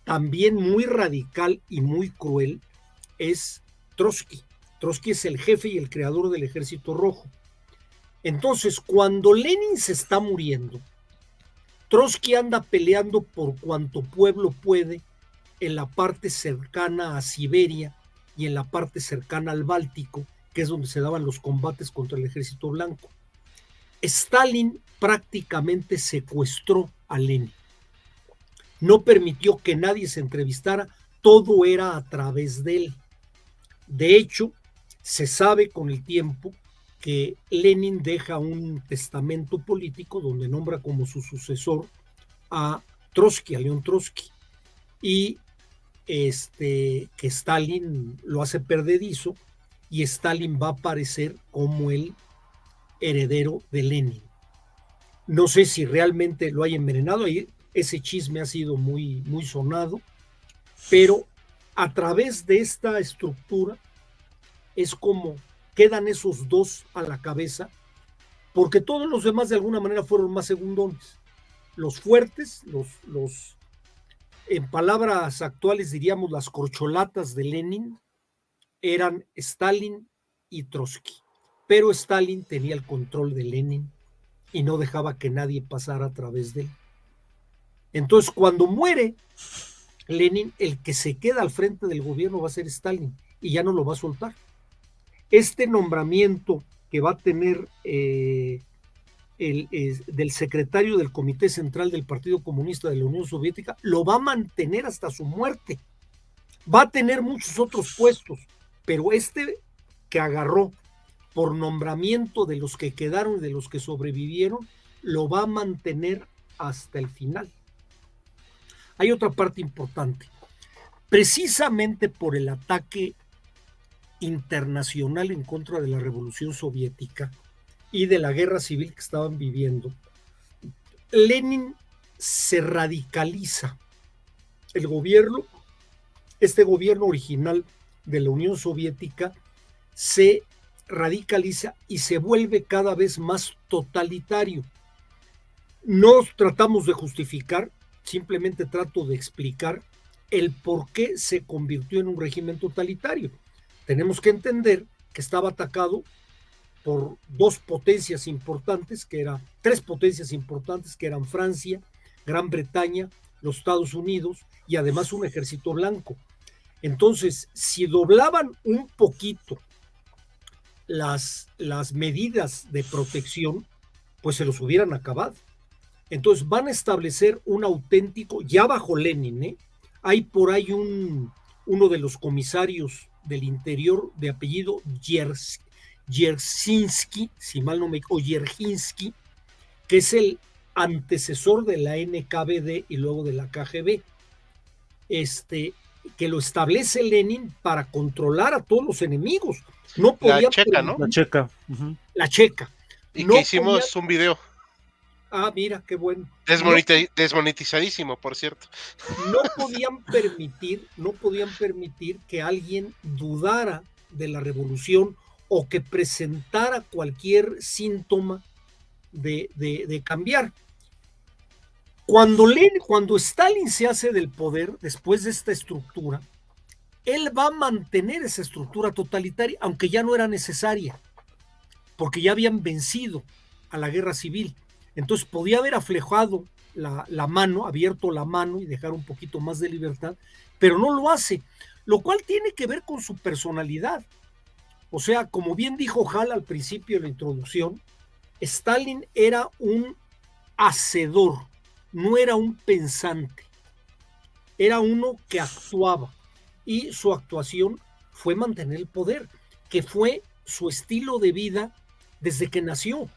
también muy radical y muy cruel, es Trotsky. Trotsky es el jefe y el creador del Ejército Rojo. Entonces, cuando Lenin se está muriendo, Trotsky anda peleando por cuanto pueblo puede en la parte cercana a Siberia y en la parte cercana al Báltico, que es donde se daban los combates contra el Ejército Blanco. Stalin prácticamente secuestró a Lenin. No permitió que nadie se entrevistara, todo era a través de él. De hecho, se sabe con el tiempo que Lenin deja un testamento político donde nombra como su sucesor a Trotsky, a León Trotsky, y que Stalin lo hace perdedizo y Stalin va a aparecer como el heredero de Lenin. No sé si realmente lo haya envenenado, ese chisme ha sido muy, muy sonado, pero a través de esta estructura es como quedan esos dos a la cabeza, porque todos los demás de alguna manera fueron más segundones. Los fuertes, los en palabras actuales diríamos las corcholatas de Lenin, eran Stalin y Trotsky. Pero Stalin tenía el control de Lenin y no dejaba que nadie pasara a través de él. Entonces, cuando muere Lenin, el que se queda al frente del gobierno va a ser Stalin y ya no lo va a soltar. Este nombramiento que va a tener del secretario del Comité Central del Partido Comunista de la Unión Soviética lo va a mantener hasta su muerte. Va a tener muchos otros puestos, pero este que agarró por nombramiento de los que quedaron y de los que sobrevivieron, lo va a mantener hasta el final. Hay otra parte importante. Precisamente por el ataque internacional en contra de la Revolución Soviética y de la guerra civil que estaban viviendo, Lenin se radicaliza. El gobierno, este gobierno original de la Unión Soviética, se radicaliza y se vuelve cada vez más totalitario. No tratamos de justificar, simplemente trato de explicar el por qué se convirtió en un régimen totalitario. Tenemos que entender que estaba atacado por tres potencias importantes, que eran Francia, Gran Bretaña, los Estados Unidos y además un ejército blanco. Entonces, si doblaban un poquito las medidas de protección, pues se los hubieran acabado. Entonces van a establecer un auténtico, ya bajo Lenin, hay por ahí uno de los comisarios del interior de apellido Yersinsky, si mal no me equivoco, o Yerhinsky, que es el antecesor de la NKVD y luego de la KGB, que lo establece Lenin para controlar a todos los enemigos. No podía la checa, ¿no? La checa. La checa. Y no que hicimos podía... un video. Ah, mira, qué bueno. Desmonetizadísimo, por cierto. No podían permitir que alguien dudara de la revolución o que presentara cualquier síntoma de cambiar. Cuando Stalin se hace del poder, después de esta estructura, él va a mantener esa estructura totalitaria, aunque ya no era necesaria, porque ya habían vencido a la guerra civil. Entonces podía haber aflejado la mano, abierto la mano y dejar un poquito más de libertad, pero no lo hace, lo cual tiene que ver con su personalidad. O sea, como bien dijo Hall al principio de la introducción, Stalin era un hacedor, no era un pensante, era uno que actuaba, y su actuación fue mantener el poder, que fue su estilo de vida desde que nació,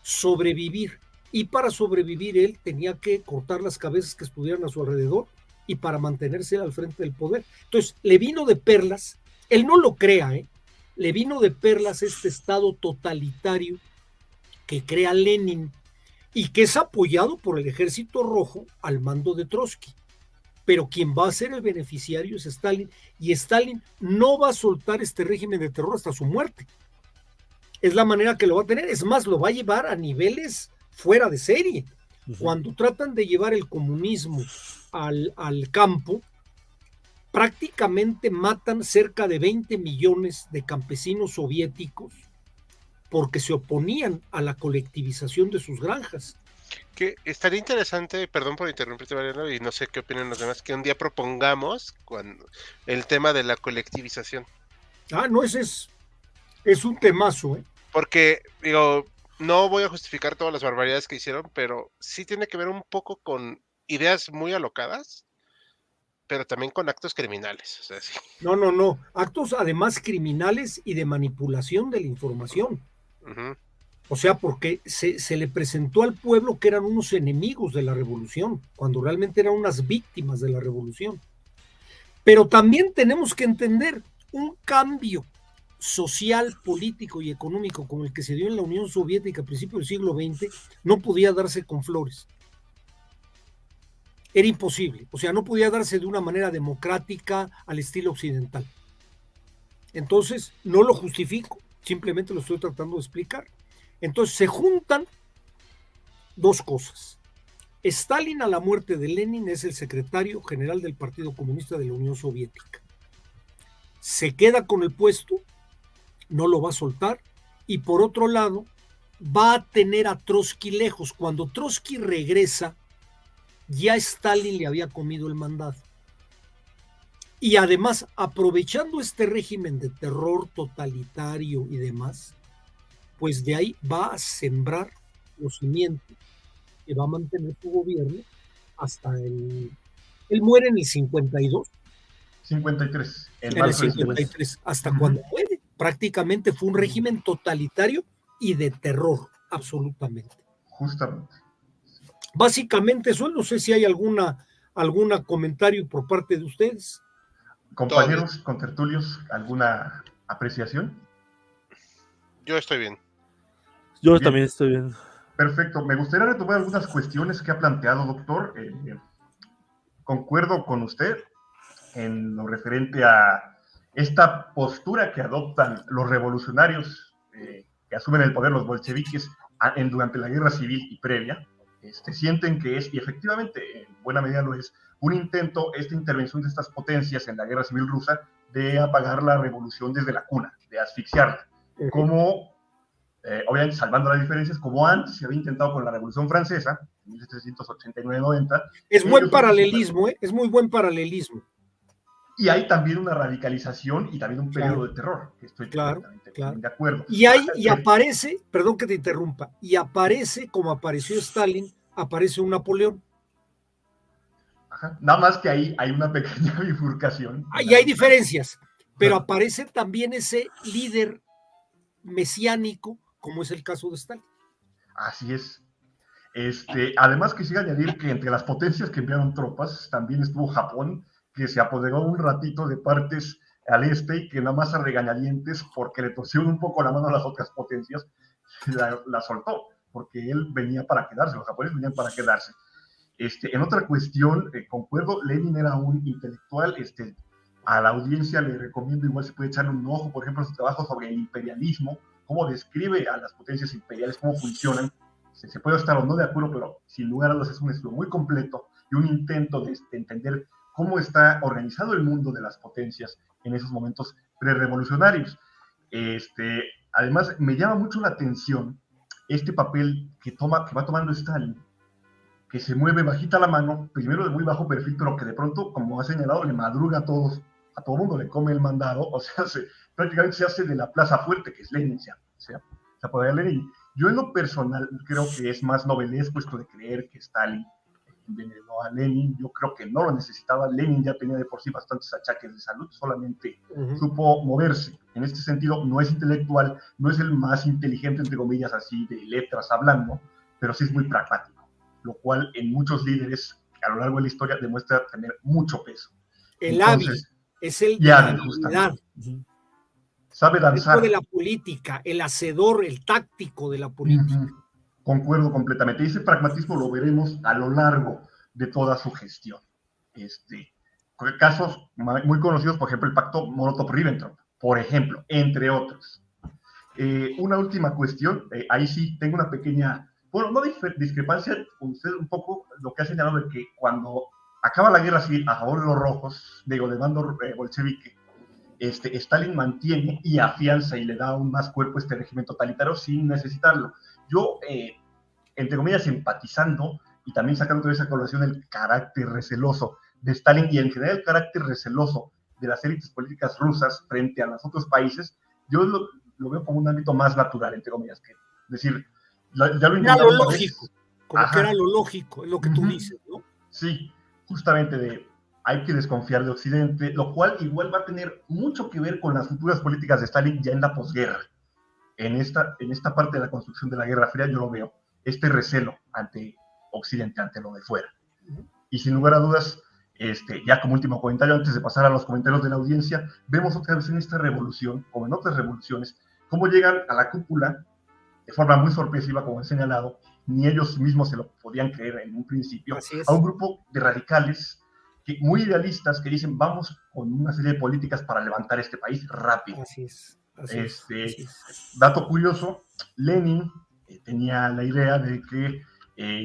sobrevivir. Y para sobrevivir él tenía que cortar las cabezas que estuvieran a su alrededor y para mantenerse al frente del poder. Entonces, le vino de perlas, él no lo crea, le vino de perlas este estado totalitario que crea Lenin y que es apoyado por el Ejército Rojo al mando de Trotsky. Pero quien va a ser el beneficiario es Stalin, y Stalin no va a soltar este régimen de terror hasta su muerte. Es la manera que lo va a tener, es más, lo va a llevar a niveles fuera de serie. Cuando tratan de llevar el comunismo al campo, prácticamente matan cerca de 20 millones de campesinos soviéticos porque se oponían a la colectivización de sus granjas. Que estaría interesante, perdón por interrumpirte, Mariano, y no sé qué opinan los demás, que un día propongamos el tema de la colectivización. No, ese es un temazo, Porque, digo, no voy a justificar todas las barbaridades que hicieron, pero sí tiene que ver un poco con ideas muy alocadas, pero también con actos criminales. O sea, sí. No. Actos además criminales y de manipulación de la información. Uh-huh. O sea, porque se le presentó al pueblo que eran unos enemigos de la revolución, cuando realmente eran unas víctimas de la revolución. Pero también tenemos que entender un cambio social, político y económico como el que se dio en la Unión Soviética a principios del siglo XX, no podía darse con flores. Era imposible, o sea, no podía darse de una manera democrática al estilo occidental. Entonces, no lo justifico, simplemente lo estoy tratando de explicar. Entonces, se juntan dos cosas. Stalin, a la muerte de Lenin, es el secretario general del Partido Comunista de la Unión Soviética. Se queda con el puesto, no lo va a soltar, y por otro lado, va a tener a Trotsky lejos. Cuando Trotsky regresa, ya Stalin le había comido el mandato. Y además, aprovechando este régimen de terror totalitario y demás, pues de ahí va a sembrar los cimientos que va a mantener su gobierno hasta él muere en el 52. 53. En el 53, hasta cuando muere. Prácticamente fue un régimen totalitario y de terror, absolutamente. Justamente. Básicamente eso, no sé si hay alguna comentario por parte de ustedes. Compañeros, contertulios, ¿alguna apreciación? Yo estoy bien. Yo bien. También estoy bien. Perfecto. Me gustaría retomar algunas cuestiones que ha planteado, doctor. Concuerdo con usted en lo referente a esta postura que adoptan los revolucionarios que asumen el poder, los bolcheviques, durante la guerra civil y previa. Sienten que es, y efectivamente en buena medida lo es, un intento, esta intervención de estas potencias en la guerra civil rusa, de apagar la revolución desde la cuna, de asfixiarla, como, obviamente salvando las diferencias, como antes se había intentado con la Revolución Francesa, en 1789-90. Es buen paralelismo, es muy buen paralelismo. Y hay también una radicalización y también un periodo de terror, que estoy completamente de acuerdo. Y ahí, y aparece, perdón que te interrumpa, y aparece, como apareció Stalin, aparece un Napoleón. Ajá. Nada más que ahí hay una pequeña bifurcación. Y hay diferencias, pero aparece también ese líder mesiánico, como es el caso de Stalin. Así es. Además quisiera añadir que entre las potencias que enviaron tropas, también estuvo Japón, que se apoderó un ratito de partes al este y que nada más a regañadientes, porque le torcieron un poco la mano a las otras potencias, la soltó, porque él venía para quedarse, los japoneses venían para quedarse. En otra cuestión, concuerdo, Lenin era un intelectual, a la audiencia le recomiendo, igual se puede echarle un ojo, por ejemplo, su trabajo sobre el imperialismo, cómo describe a las potencias imperiales, cómo funcionan. Se puede estar o no de acuerdo, pero sin lugar a dudas es un estudio muy completo y un intento de entender cómo está organizado el mundo de las potencias en esos momentos prerevolucionarios. Además, me llama mucho la atención este papel que va tomando Stalin, que se mueve bajita la mano, primero de muy bajo perfil, pero que de pronto, como ha señalado, le madruga a todo mundo le come el mandado, o sea, prácticamente se hace de la plaza fuerte, que es Lenin, se apodera Lenin. Yo en lo personal creo que es más novelesco esto de creer que Stalin envenenó a Lenin. Yo creo que no lo necesitaba. Lenin ya tenía de por sí bastantes achaques de salud, solamente supo moverse. En este sentido, no es intelectual, no es el más inteligente, entre comillas, así de letras hablando, pero sí es muy pragmático, lo cual en muchos líderes a lo largo de la historia demuestra tener mucho peso. El hábil, es el de la habilidad. Sabe danzar. Dentro de la política, el hacedor, el táctico de la política. Concuerdo completamente. Y ese pragmatismo lo veremos a lo largo de toda su gestión. Casos muy conocidos, por ejemplo, el pacto Molotov-Ribbentrop, por ejemplo, entre otros. Una última cuestión, ahí sí tengo una pequeña, bueno, no discrepancia con usted un poco lo que ha señalado de que cuando acaba la guerra civil a favor de los rojos, digo, del bando bolchevique, Stalin mantiene y afianza y le da aún más cuerpo a este régimen totalitario sin necesitarlo. Yo, entre comillas, empatizando y también sacando de esa colación el carácter receloso de Stalin y en general el carácter receloso de las élites políticas rusas frente a los otros países, yo lo veo como un ámbito más natural, entre comillas, que decir, ya lo intentamos. Era lo lógico, como que era lo lógico, es lo que tú dices, ¿no? Sí, justamente hay que desconfiar de Occidente, lo cual igual va a tener mucho que ver con las futuras políticas de Stalin ya en la posguerra. En esta parte de la construcción de la Guerra Fría yo lo veo, este recelo ante Occidente, ante lo de fuera. Y sin lugar a dudas, ya como último comentario, antes de pasar a los comentarios de la audiencia, vemos otra vez en esta revolución, como en otras revoluciones, cómo llegan a la cúpula de forma muy sorpresiva, como he señalado, ni ellos mismos se lo podían creer en un principio, a un grupo de radicales muy idealistas que dicen, vamos con una serie de políticas para levantar este país rápido. Así es. Dato curioso, Lenin tenía la idea de que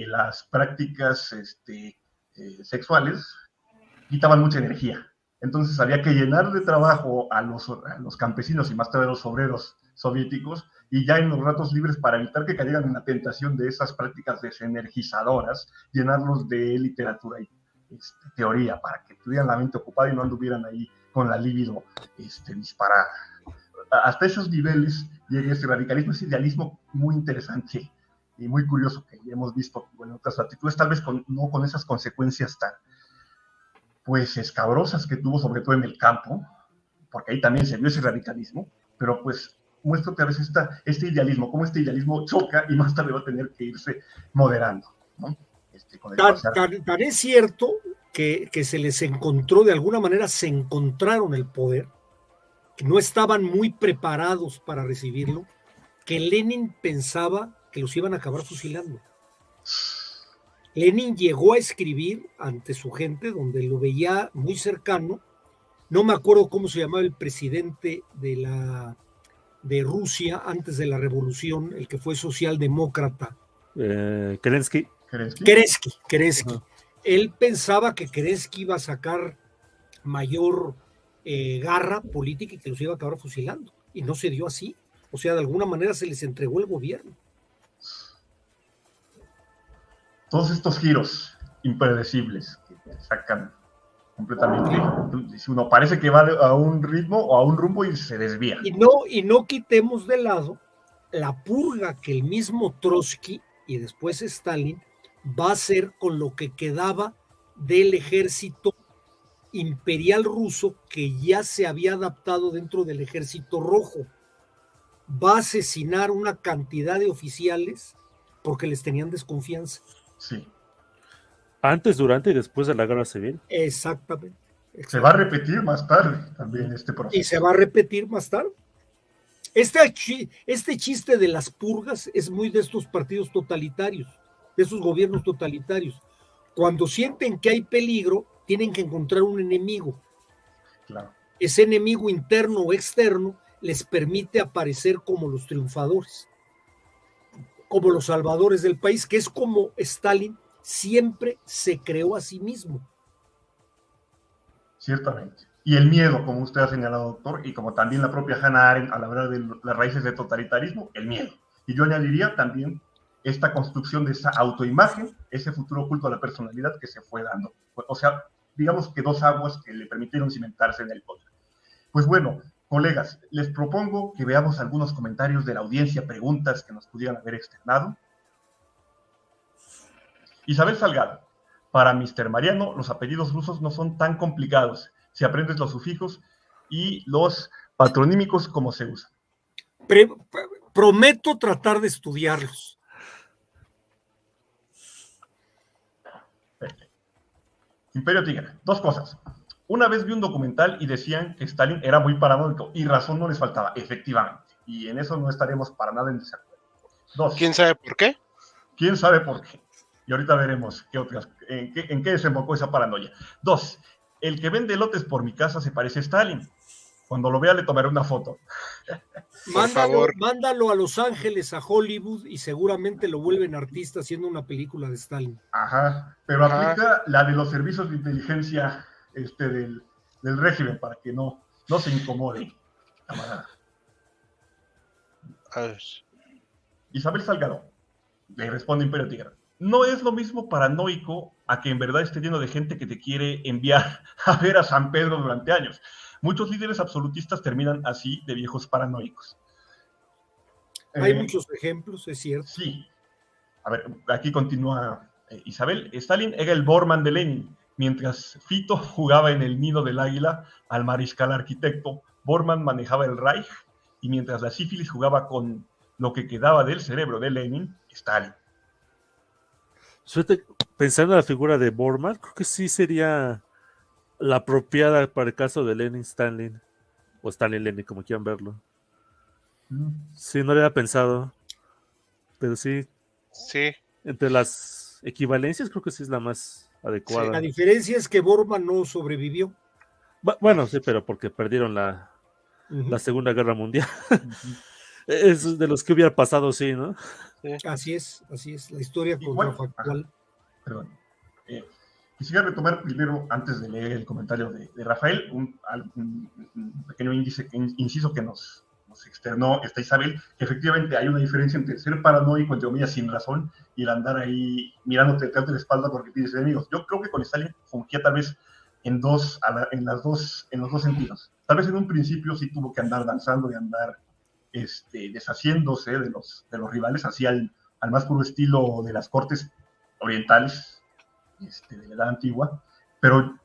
las prácticas sexuales quitaban mucha energía. Entonces había que llenar de trabajo a los campesinos y más tarde a los obreros soviéticos, y ya en los ratos libres, para evitar que cayeran en la tentación de esas prácticas desenergizadoras, llenarlos de literatura y teoría, para que tuvieran la mente ocupada y no anduvieran ahí con la libido disparada. Hasta esos niveles llega ese radicalismo, ese idealismo muy interesante y muy curioso que ya hemos visto en otras latitudes, tal vez no con esas consecuencias tan pues escabrosas que tuvo, sobre todo en el campo, porque ahí también se vio ese radicalismo, pero pues muestra otra vez este idealismo, cómo este idealismo choca y más tarde va a tener que irse moderando, ¿no? Tan es cierto que se les encontró, de alguna manera se encontraron el poder, que no estaban muy preparados para recibirlo, que Lenin pensaba que los iban a acabar fusilando. Lenin llegó a escribir ante su gente, donde lo veía muy cercano. No me acuerdo cómo se llamaba el presidente de Rusia antes de la revolución, el que fue socialdemócrata. Kerensky. Él pensaba que Kerensky iba a sacar mayor garra política y que los iba a acabar fusilando. Y no se dio así. O sea, de alguna manera se les entregó el gobierno. Todos estos giros impredecibles que sacan completamente. Si uno parece que va a un ritmo o a un rumbo y se desvía. Y no quitemos de lado la purga que el mismo Trotsky y después Stalin va a hacer con lo que quedaba del ejército imperial ruso, que ya se había adaptado dentro del ejército rojo. Va a asesinar una cantidad de oficiales porque les tenían desconfianza. Sí. Antes, durante y después de la guerra civil. Exactamente. Se va a repetir más tarde también este proceso. Y se va a repetir más tarde. Este chiste de las purgas es muy de estos partidos totalitarios, de esos gobiernos totalitarios. Cuando sienten que hay peligro, tienen que encontrar un enemigo. Claro. Ese enemigo interno o externo les permite aparecer como los triunfadores, como los salvadores del país, que es como Stalin siempre se creó a sí mismo. Ciertamente. Y el miedo, como usted ha señalado, doctor, y como también la propia Hannah Arendt al hablar de las raíces del totalitarismo, el miedo. Y yo añadiría también esta construcción de esa autoimagen, ese futuro oculto a la personalidad que se fue dando. O sea, digamos que dos aguas que le permitieron cimentarse en el poder. Pues bueno, colegas, les propongo que veamos algunos comentarios de la audiencia, preguntas que nos pudieran haber externado. Isabel Salgado, para Mr. Mariano, los apellidos rusos no son tan complicados si aprendes los sufijos y los patronímicos como se usan. Prometo tratar de estudiarlos. Imperio Tigre, dos cosas. Una vez vi un documental y decían que Stalin era muy paranoico y razón no les faltaba, efectivamente. Y en eso no estaremos para nada en desacuerdo. Dos. ¿Quién sabe por qué? ¿Quién sabe por qué? Y ahorita veremos en qué desembocó esa paranoia. Dos, el que vende elotes por mi casa se parece a Stalin. Cuando lo vea le tomaré una foto. Mándalo a Los Ángeles, a Hollywood, y seguramente lo vuelven artista haciendo una película de Stalin. Ajá, pero aplica la de los servicios de inteligencia del régimen para que no se incomode, camarada. A ver. Isabel Salgado le responde Imperio Tigre. No es lo mismo paranoico a que en verdad esté lleno de gente que te quiere enviar a ver a San Pedro durante años. Muchos líderes absolutistas terminan así de viejos paranoicos. Hay muchos ejemplos, es cierto. Sí. A ver, aquí continúa Isabel. Stalin era el Bormann de Lenin. Mientras Fito jugaba en el nido del águila al mariscal arquitecto, Bormann manejaba el Reich, y mientras la sífilis jugaba con lo que quedaba del cerebro de Lenin, Stalin. Pensando en la figura de Bormann, creo que sí sería la apropiada para el caso de Lenin Stalin, o Stalin Lenin, como quieran verlo. Sí, no lo había pensado, pero sí. Sí. Entre las equivalencias creo que sí es la más adecuada. Sí, la diferencia es que Bormann no sobrevivió. Bueno, sí, pero porque perdieron la Segunda Guerra Mundial. Es de los que hubiera pasado, sí, ¿no? Así es, la historia contrafactual. Perdón. Quisiera retomar primero, antes de leer el comentario de Rafael, un pequeño inciso que nos externó esta Isabel, que efectivamente hay una diferencia entre ser paranoico, entre comillas, sin razón, y el andar ahí mirándote detrás de la espalda porque tienes enemigos. Yo creo que con Stalin fungía tal vez en los dos sentidos. Tal vez en un principio sí tuvo que andar danzando y andar deshaciéndose de los rivales, así al más puro estilo de las cortes orientales de la edad antigua, pero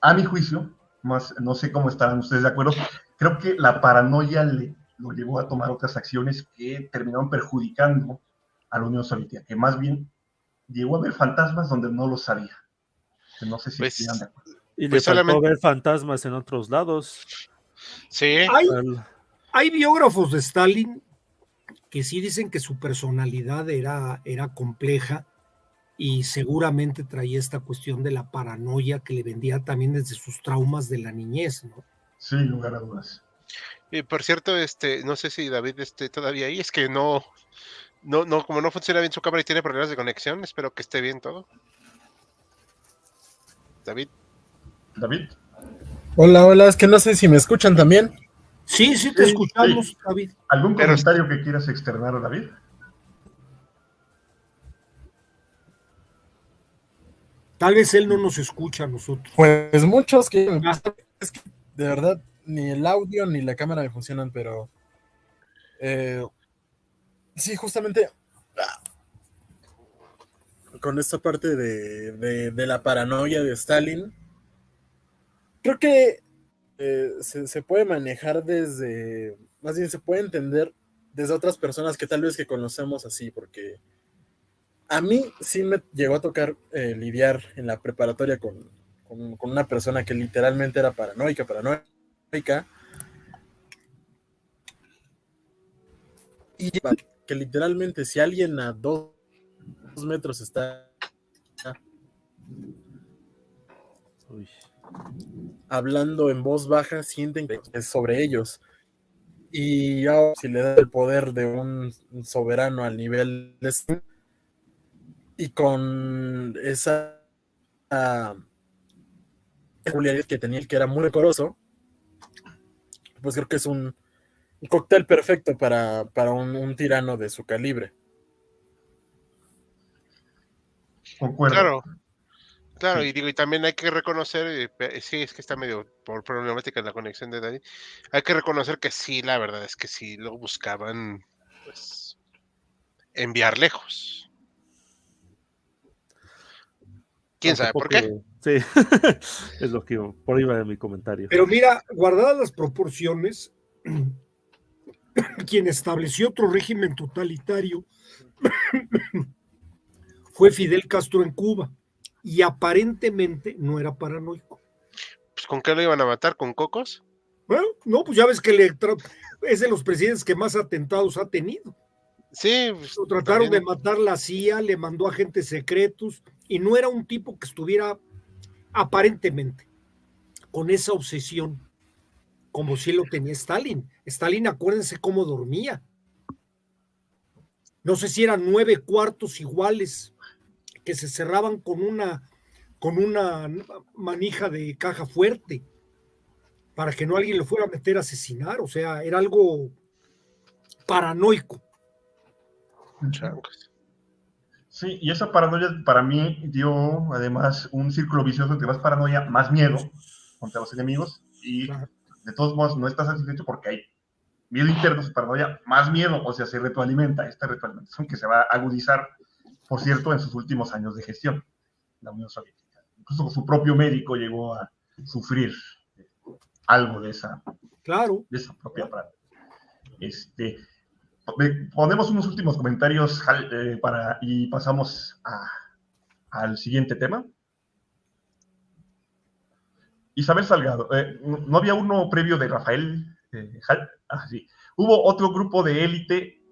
a mi juicio, no sé cómo estarán ustedes de acuerdo, creo que la paranoia lo llevó a tomar otras acciones que terminaron perjudicando a la Unión Soviética, que más bien llegó a ver fantasmas donde no los sabía. No sé si están de acuerdo. Y le faltó ver fantasmas en otros lados. Sí. Hay biógrafos de Stalin que sí dicen que su personalidad era compleja y seguramente traía esta cuestión de la paranoia que le vendía también desde sus traumas de la niñez, ¿no? Sin lugar a dudas. Y por cierto, no sé si David esté todavía ahí, es que como no funciona bien su cámara y tiene problemas de conexión, espero que esté bien todo. David. Hola, es que no sé si me escuchan también. Sí, te escuchamos, sí. David. ¿Algún comentario que quieras externar, David? Tal vez él no nos escucha a nosotros. Pues muchos que es que de verdad ni el audio ni la cámara me funcionan, pero sí, justamente con esta parte de la paranoia de Stalin, creo que se puede manejar más bien se puede entender desde otras personas que tal vez que conocemos así, porque a mí sí me llegó a tocar lidiar en la preparatoria con una persona que literalmente era paranoica, y que literalmente si alguien a 2 metros está hablando en voz baja, sienten que es sobre ellos. Y si le da el poder de un soberano al nivel de y con esa peculiaridad que tenía, que era muy decoroso, pues creo que es un cóctel perfecto para un tirano de su calibre. Concuerdo. Claro, claro, Sí. y digo, y también hay que reconocer, sí, es que está medio por problemática la conexión de Dani, hay que reconocer que sí, la verdad es que sí lo buscaban, pues, enviar lejos. ¿Quién Aunque sabe por qué? poco, sí, es lo que por ahí va de mi comentario. Pero mira, guardadas las proporciones, quien estableció otro régimen totalitario fue Fidel Castro en Cuba y aparentemente no era paranoico. Pues, ¿con qué lo iban a matar? ¿Con cocos? Bueno, no, pues ya ves que es de los presidentes que más atentados ha tenido. Sí, pues, Lo trataron de también, matar la CIA, le mandó agentes secretos y no era un tipo que estuviera aparentemente con esa obsesión como si lo tenía Stalin. Stalin, acuérdense cómo dormía. No sé si eran 9 cuartos iguales que se cerraban con una manija de caja fuerte para que no alguien lo fuera a meter a asesinar. O sea, era algo paranoico. changos. Sí, y esa paranoia para mí dio además un círculo vicioso entre más paranoia, más miedo contra los enemigos, y Claro. de todos modos no estás satisfecho porque hay miedo interno, paranoia, más miedo, o sea, se retroalimenta, esta retroalimentación que se va a agudizar, por cierto, en sus últimos años de gestión, la Unión Soviética. Incluso su propio médico llegó a sufrir algo Claro. de esa propia paranoia. Ponemos unos últimos comentarios y pasamos al siguiente tema. Isabel Salgado, ¿no había uno previo de Rafael Hall? Sí. Hubo otro grupo de élite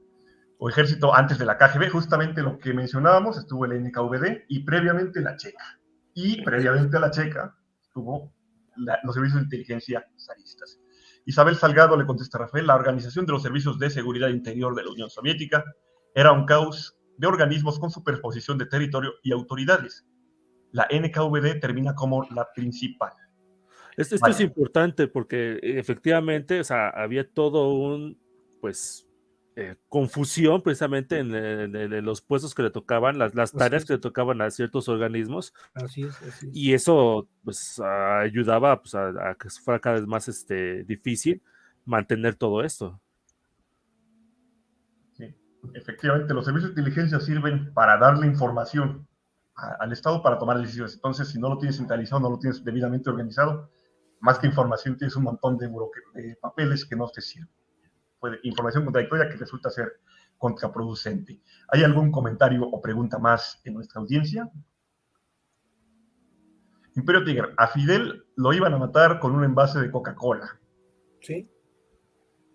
o ejército antes de la KGB, justamente lo que mencionábamos, estuvo el NKVD y previamente la Checa. Y previamente a la Checa estuvo los servicios de inteligencia zaristas. Isabel Salgado le contesta a Rafael: la organización de los servicios de seguridad interior de la Unión Soviética era un caos de organismos con superposición de territorio y autoridades. La NKVD termina como la principal. Esto es importante porque efectivamente, o sea, había todo un, pues, confusión precisamente en los puestos que le tocaban, las tareas que le tocaban a ciertos organismos, Así es. y eso, pues, ayudaba pues, a que fuera cada vez más difícil mantener todo esto. Sí, efectivamente, los servicios de inteligencia sirven para darle información al Estado para tomar decisiones. Entonces, si no lo tienes centralizado, no lo tienes debidamente organizado, más que información tienes un montón de papeles que no te sirven. Información contradictoria que resulta ser contraproducente. ¿Hay algún comentario o pregunta más en nuestra audiencia? Imperio Tiger, a Fidel lo iban a matar con un envase de Coca-Cola. Sí.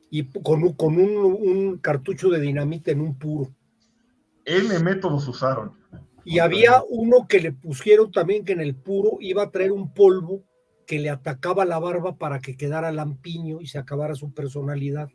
Y con un cartucho de dinamita en un puro. N métodos usaron. Y había uno que le pusieron también que en el puro iba a traer un polvo que le atacaba la barba para que quedara lampiño y se acabara su personalidad.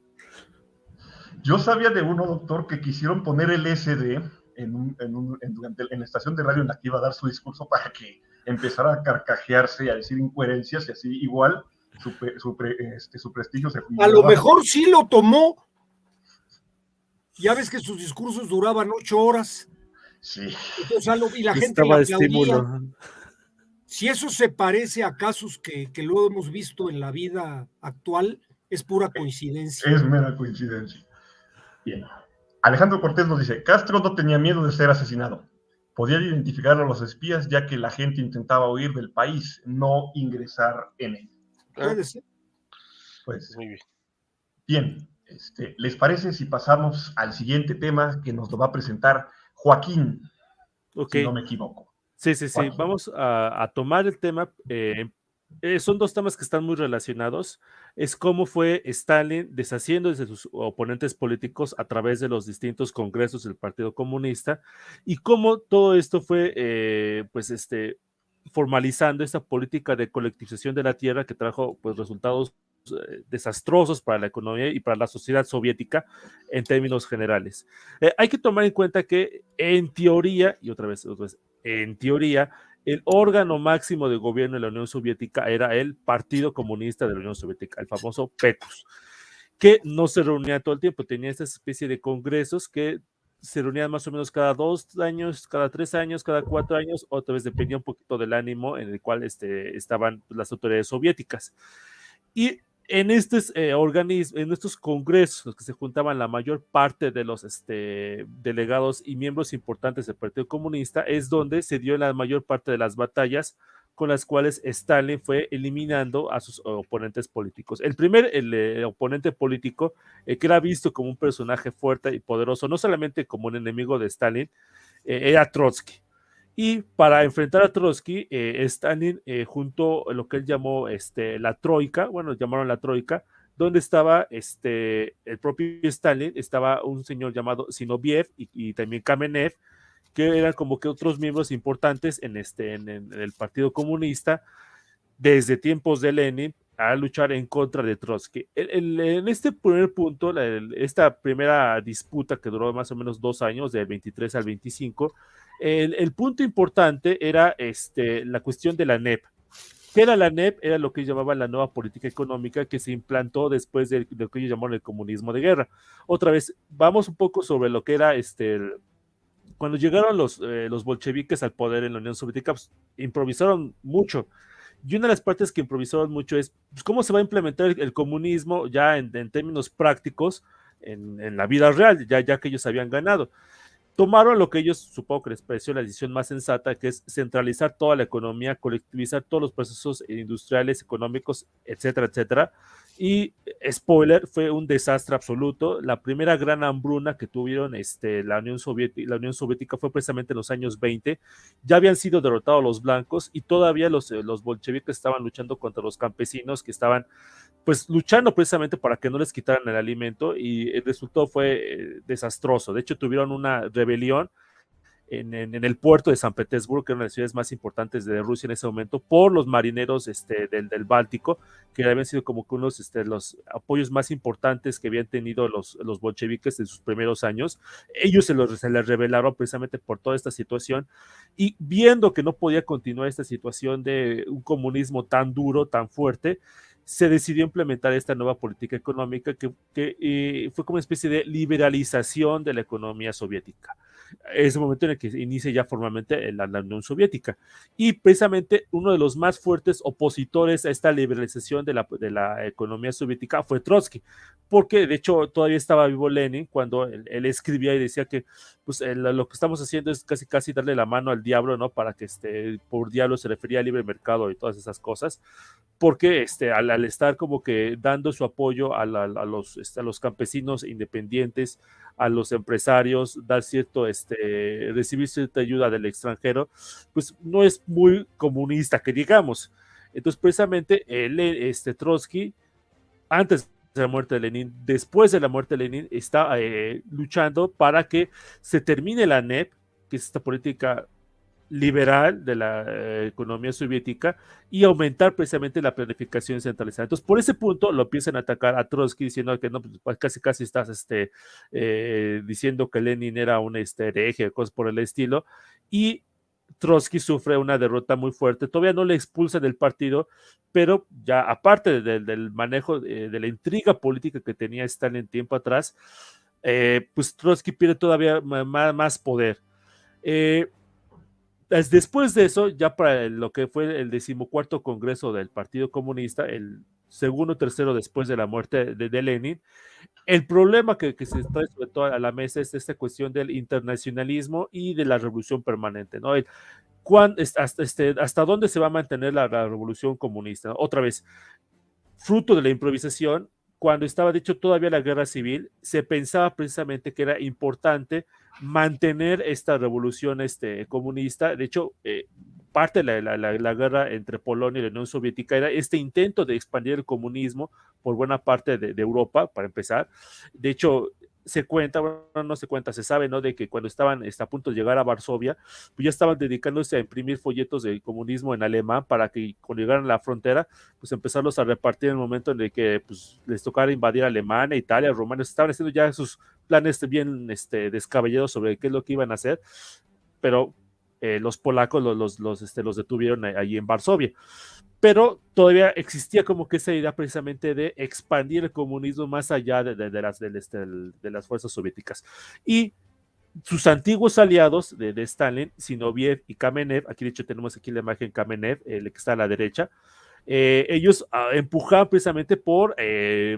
Yo sabía de uno, doctor, que quisieron poner el SD en la estación de radio en la que iba a dar su discurso para que empezara a carcajearse y a decir incoherencias, y así igual su prestigio se fue. A lo mejor sí lo tomó. Ya ves que sus discursos duraban 8 horas. Sí. Entonces, y la gente le aplaudía. Estímulo. Si eso se parece a casos que luego hemos visto en la vida actual, es pura coincidencia. Es mera coincidencia. Bien. Alejandro Cortés nos dice: Castro no tenía miedo de ser asesinado. Podía identificar a los espías ya que la gente intentaba huir del país, no ingresar en él. Puede ser. Pues, muy bien. Bien, ¿les parece si pasamos al siguiente tema que nos lo va a presentar Joaquín? Okay. Si no me equivoco. Sí. Joaquín. Vamos a tomar el tema. Son dos temas que están muy relacionados. Es cómo fue Stalin deshaciéndose de sus oponentes políticos a través de los distintos congresos del Partido Comunista, y cómo todo esto fue formalizando esta política de colectivización de la tierra que trajo pues resultados desastrosos para la economía y para la sociedad soviética en términos generales. Hay que tomar en cuenta que en teoría, y otra vez, en teoría, el órgano máximo de gobierno de la Unión Soviética era el Partido Comunista de la Unión Soviética, el famoso PECUS, que no se reunía todo el tiempo, tenía esta especie de congresos que se reunían más o menos cada 2 años, cada 3 años, cada 4 años, otra vez dependía un poquito del ánimo en el cual estaban las autoridades soviéticas. Y en estos organismos, en estos congresos, en los que se juntaban la mayor parte de los delegados y miembros importantes del Partido Comunista, es donde se dio la mayor parte de las batallas con las cuales Stalin fue eliminando a sus oponentes políticos. El oponente político, que era visto como un personaje fuerte y poderoso, no solamente como un enemigo de Stalin, era Trotsky. Y para enfrentar a Trotsky, Stalin juntó lo que él llamó la Troika, bueno, llamaron la Troika, donde estaba el propio Stalin, estaba un señor llamado Zinoviev y también Kamenev, que eran como que otros miembros importantes en el Partido Comunista desde tiempos de Lenin a luchar en contra de Trotsky. En este primer punto, esta primera disputa que duró más o menos 2 años, del 23 al 25, el punto importante era la cuestión de la NEP. ¿Qué era la NEP? Era lo que llamaban la nueva política económica que se implantó después de lo que ellos llamaron el comunismo de guerra. Otra vez, vamos un poco sobre lo que era cuando llegaron los bolcheviques al poder en la Unión Soviética, pues, improvisaron mucho. Y una de las partes que improvisaron mucho es pues, cómo se va a implementar el comunismo ya en términos prácticos en la vida real, ya que ellos habían ganado. Tomaron lo que ellos supongo que les pareció la decisión más sensata, que es centralizar toda la economía, colectivizar todos los procesos industriales, económicos, etcétera, etcétera. Y spoiler, fue un desastre absoluto. La primera gran hambruna que tuvieron la Unión Soviética fue precisamente en los años 20. Ya habían sido derrotados los blancos y todavía los bolcheviques estaban luchando contra los campesinos que estaban pues luchando precisamente para que no les quitaran el alimento y el resultado fue desastroso. De hecho, tuvieron una rebelión en el puerto de San Petersburgo, que era una de las ciudades más importantes de Rusia en ese momento, por los marineros del Báltico, que habían sido como que unos los apoyos más importantes que habían tenido los bolcheviques en sus primeros años. Ellos se les rebelaron precisamente por toda esta situación, y viendo que no podía continuar esta situación de un comunismo tan duro, tan fuerte, se decidió implementar esta nueva política económica que fue como una especie de liberalización de la economía soviética. Es el momento en el que inicia ya formalmente la Unión Soviética. Y precisamente uno de los más fuertes opositores a esta liberalización de la economía soviética fue Trotsky, porque de hecho todavía estaba vivo Lenin cuando él escribía y decía que pues, lo que estamos haciendo es casi darle la mano al diablo, ¿no? Para que por diablo se refería al libre mercado y todas esas cosas, porque al estar como que dando su apoyo a los campesinos independientes, a los empresarios, dar recibir cierta ayuda del extranjero, pues no es muy comunista, que digamos. Entonces, precisamente, Trotsky, antes de la muerte de Lenin, después de la muerte de Lenin, está luchando para que se termine la NEP, que es esta política liberal de la economía soviética, y aumentar precisamente la planificación centralizada. Entonces, por ese punto lo empiezan a atacar a Trotsky diciendo que no, pues, casi estás diciendo que Lenin era un hereje, cosas por el estilo, y Trotsky sufre una derrota muy fuerte. Todavía no le expulsan del partido, pero ya aparte del manejo de la intriga política que tenía Stalin tiempo atrás, pues Trotsky pierde todavía más poder. Después de eso, ya para lo que fue el 14º Congreso del Partido Comunista, el segundo o tercero después de la muerte de Lenin, el problema que se trae sobre todo a la mesa es esta cuestión del internacionalismo y de la revolución permanente, ¿no? Hasta dónde se va a mantener la revolución comunista, ¿no? Otra vez, fruto de la improvisación, cuando estaba de hecho todavía la guerra civil, se pensaba precisamente que era importante mantener esta revolución comunista. De hecho, parte de la guerra entre Polonia y la Unión Soviética era este intento de expandir el comunismo por buena parte de Europa, para empezar. De hecho, se cuenta, bueno, no se cuenta, se sabe, ¿no? De que cuando estaban a punto de llegar a Varsovia, pues ya estaban dedicándose a imprimir folletos de comunismo en alemán para que cuando llegaran a la frontera, pues empezarlos a repartir en el momento en el que pues, les tocara invadir Alemania, Italia, Rumania. Estaban haciendo ya sus planes bien descabellados sobre qué es lo que iban a hacer, pero los polacos los detuvieron allí en Varsovia. Pero todavía existía como que esa idea precisamente de expandir el comunismo más allá de las fuerzas soviéticas. Y sus antiguos aliados de Stalin, Zinoviev y Kamenev, aquí de hecho tenemos aquí la imagen Kamenev, el que está a la derecha, ellos empujaban precisamente por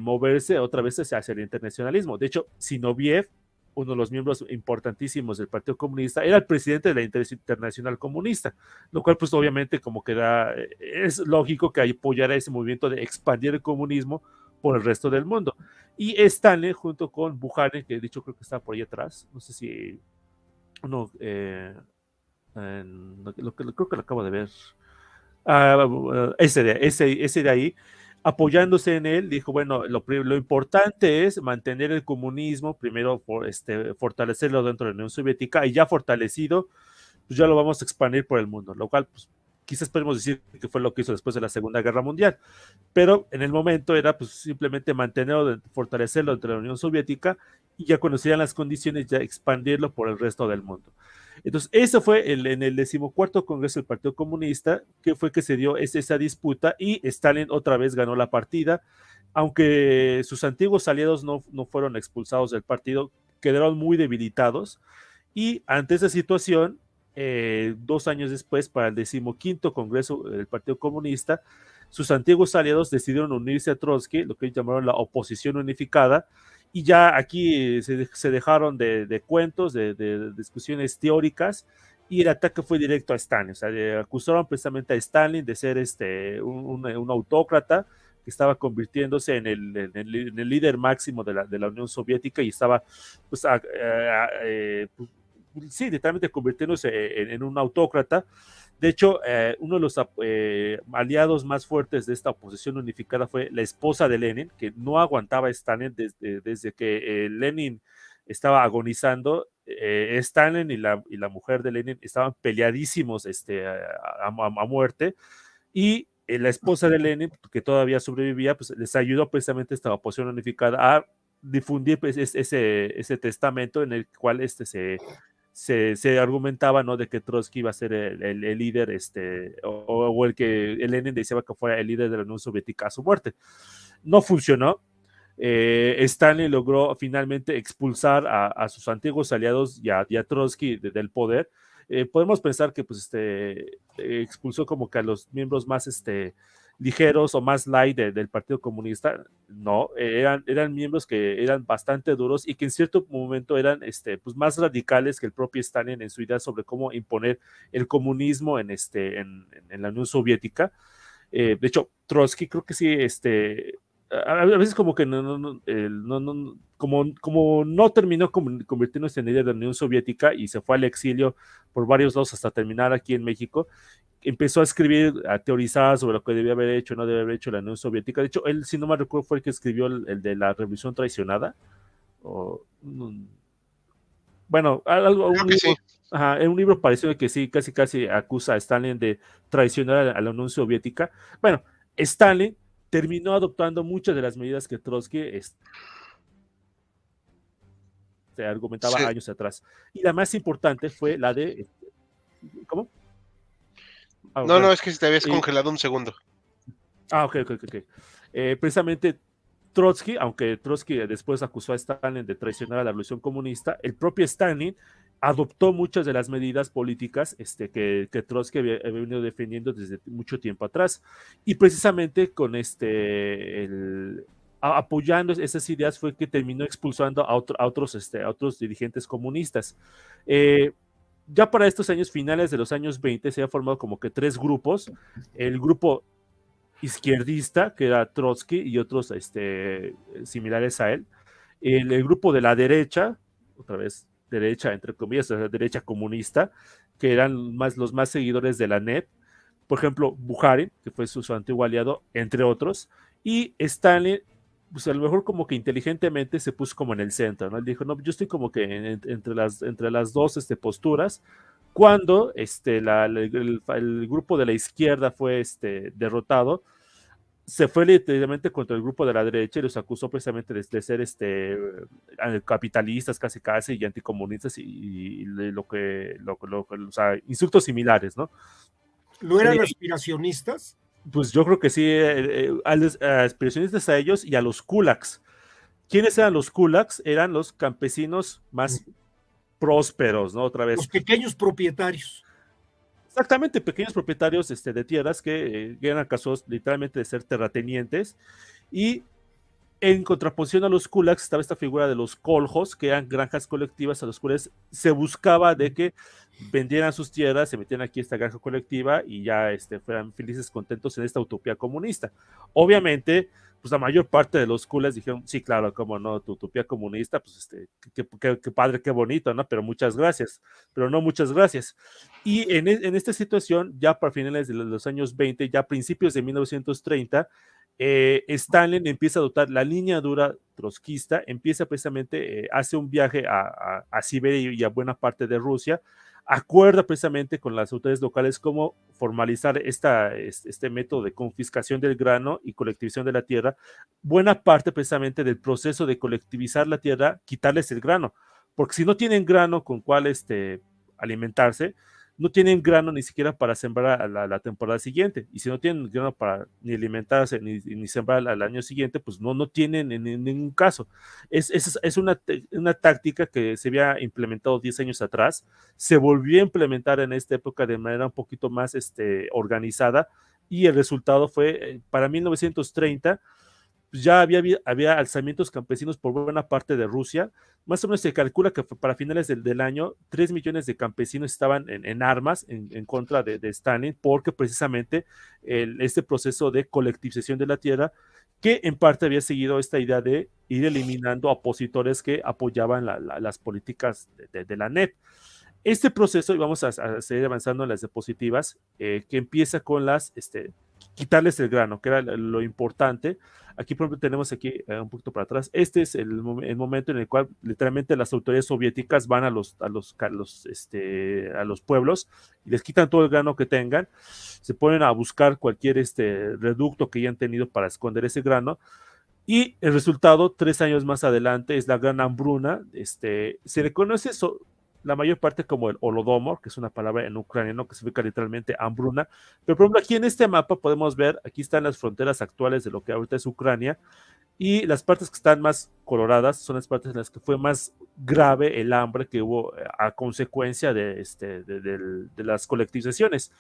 moverse otra vez hacia el internacionalismo. De hecho, Zinoviev, uno de los miembros importantísimos del Partido Comunista, era el presidente de la Internacional Comunista, lo cual pues obviamente como que es lógico que apoyara ese movimiento de expandir el comunismo por el resto del mundo. Y Stalin junto con Bukharin, que de hecho creo que está por ahí atrás, no sé si no, creo que lo acabo de ver, ese de ahí, apoyándose en él, dijo, bueno, lo importante es mantener el comunismo, primero fortalecerlo dentro de la Unión Soviética, y ya fortalecido, pues ya lo vamos a expandir por el mundo, lo cual pues, quizás podemos decir que fue lo que hizo después de la Segunda Guerra Mundial, pero en el momento era pues simplemente mantenerlo, fortalecerlo dentro de la Unión Soviética, y ya cuando se dieran las condiciones, ya expandirlo por el resto del mundo. Entonces, eso fue en el 14º Congreso del Partido Comunista, que fue que se dio esa disputa y Stalin otra vez ganó la partida, aunque sus antiguos aliados no fueron expulsados del partido, quedaron muy debilitados y ante esa situación, 2 años después, para el 15º Congreso del Partido Comunista, sus antiguos aliados decidieron unirse a Trotsky, lo que llamaron la oposición unificada, y ya aquí se dejaron de cuentos, de discusiones teóricas, y el ataque fue directo a Stalin. O sea, acusaron precisamente a Stalin de ser un autócrata que estaba convirtiéndose en el líder máximo de la Unión Soviética y estaba, pues, sí, literalmente convirtiéndose en un autócrata. De hecho, uno de los aliados más fuertes de esta oposición unificada fue la esposa de Lenin, que no aguantaba a Stalin desde que Lenin estaba agonizando. Stalin y la mujer de Lenin estaban peleadísimos a muerte, y la esposa de Lenin, que todavía sobrevivía, pues les ayudó precisamente esta oposición unificada a difundir pues, ese testamento en el cual se argumentaba, ¿no?, de que Trotsky iba a ser el líder, o el que Lenin deseaba que fuera el líder de la Unión Soviética a su muerte. No funcionó. Stalin logró finalmente expulsar a sus antiguos aliados y a Trotsky del poder. Podemos pensar que pues, expulsó como que a los miembros más ligeros o más light del Partido Comunista. No, eran miembros que eran bastante duros y que en cierto momento eran pues más radicales que el propio Stalin en su idea sobre cómo imponer el comunismo en la Unión Soviética. De hecho, Trotsky creo que sí, a veces como que como no terminó convirtiéndose en líder de la Unión Soviética y se fue al exilio por varios lados hasta terminar aquí en México, empezó a escribir, a teorizar sobre lo que debía haber hecho o no debía haber hecho la Unión Soviética. De hecho, él, si no me recuerdo, fue el que escribió el de la Revolución Traicionada. Bueno, un libro parecido que sí, casi acusa a Stalin de traicionar a la Unión Soviética. Bueno, Stalin terminó adoptando muchas de las medidas que Trotsky argumentaba años atrás. Y la más importante fue la de... ¿Cómo? No, es que se te habías congelado un segundo. Ok. Precisamente Trotsky, aunque Trotsky después acusó a Stalin de traicionar a la revolución comunista, el propio Stalin adoptó muchas de las medidas políticas que Trotsky había venido defendiendo desde mucho tiempo atrás. Y precisamente con apoyando esas ideas fue que terminó expulsando a otros dirigentes comunistas. Ya para estos años, finales de los años 20, se había formado como que 3 grupos. El grupo izquierdista, que era Trotsky y otros similares a él. El grupo de la derecha, otra vez derecha, entre comillas, la derecha comunista, que eran los más seguidores de la NEP. Por ejemplo, Bukharin, que fue su antiguo aliado, entre otros. Y Stalin, pues a lo mejor como que inteligentemente se puso como en el centro, ¿no? Él dijo, no, yo estoy como que entre las dos posturas. Cuando el grupo de la izquierda fue derrotado, se fue literalmente contra el grupo de la derecha y los acusó precisamente de ser capitalistas casi y anticomunistas y o sea, insultos similares, ¿no? ¿No eran aspiracionistas? Pues yo creo que sí, aspiracionistas a ellos y a los kulaks. ¿Quiénes eran los kulaks? Eran los campesinos más prósperos, ¿no? Otra vez. Los pequeños propietarios. Exactamente, pequeños propietarios de tierras que eran casos literalmente de ser terratenientes, y en contraposición a los kulaks estaba esta figura de los koljos, que eran granjas colectivas a los cuales se buscaba de que vendieran sus tierras, se metían aquí a esta granja colectiva y ya fueran felices, contentos en esta utopía comunista. Obviamente, pues la mayor parte de los kulaks dijeron, sí, claro, cómo no, tu utopía comunista, pues qué padre, qué bonito, ¿no? Pero muchas gracias, pero no muchas gracias. Y en esta situación, ya para finales de los años 20, ya principios de 1930, Stalin empieza a adoptar la línea dura trotskista, empieza precisamente, hace un viaje a Siberia y a buena parte de Rusia, acuerda precisamente con las autoridades locales cómo formalizar este método de confiscación del grano y colectivización de la tierra. Buena parte precisamente del proceso de colectivizar la tierra, quitarles el grano, porque si no tienen grano con cual alimentarse, no tienen grano ni siquiera para sembrar a la temporada siguiente, y si no tienen grano para ni alimentarse ni sembrar al año siguiente, pues no tienen en ningún caso. Es una táctica que se había implementado 10 años atrás, se volvió a implementar en esta época de manera un poquito más organizada, y el resultado fue, para 1930, pues ya había alzamientos campesinos por buena parte de Rusia. Más o menos se calcula que para finales del año 3 millones de campesinos estaban en armas en contra de Stalin, porque precisamente este proceso de colectivización de la tierra, que en parte había seguido esta idea de ir eliminando opositores que apoyaban las políticas de la NEP. Este proceso, y vamos a seguir avanzando en las diapositivas, que empieza con quitarles el grano, que era lo importante. Aquí, por ejemplo, tenemos aquí un poquito para atrás. Este es el momento en el cual literalmente las autoridades soviéticas van a los pueblos y les quitan todo el grano que tengan, se ponen a buscar cualquier reducto que hayan tenido para esconder ese grano, y el resultado, 3 años más adelante, es la gran hambruna. Se le conoce la mayor parte como el Holodomor, que es una palabra en ucraniano que significa literalmente hambruna. Pero por ejemplo, aquí en este mapa podemos ver, aquí están las fronteras actuales de lo que ahorita es Ucrania, y las partes que están más coloradas son las partes en las que fue más grave el hambre que hubo a consecuencia de las colectivizaciones.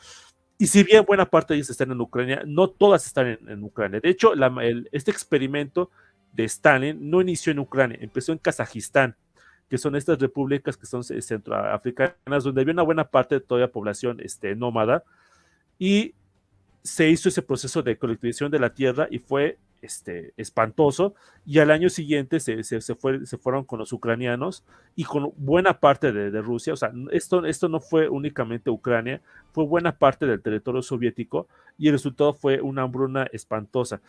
Y si bien buena parte de ellas están en Ucrania, no todas están en Ucrania. De hecho, este experimento de Stalin no inició en Ucrania, empezó en Kazajistán, que son estas repúblicas que son centroafricanas, donde había una buena parte de toda la población nómada, y se hizo ese proceso de colectivización de la tierra y fue espantoso, y al año siguiente se fueron con los ucranianos y con buena parte de Rusia. O sea, esto no fue únicamente Ucrania, fue buena parte del territorio soviético, y el resultado fue una hambruna espantosa.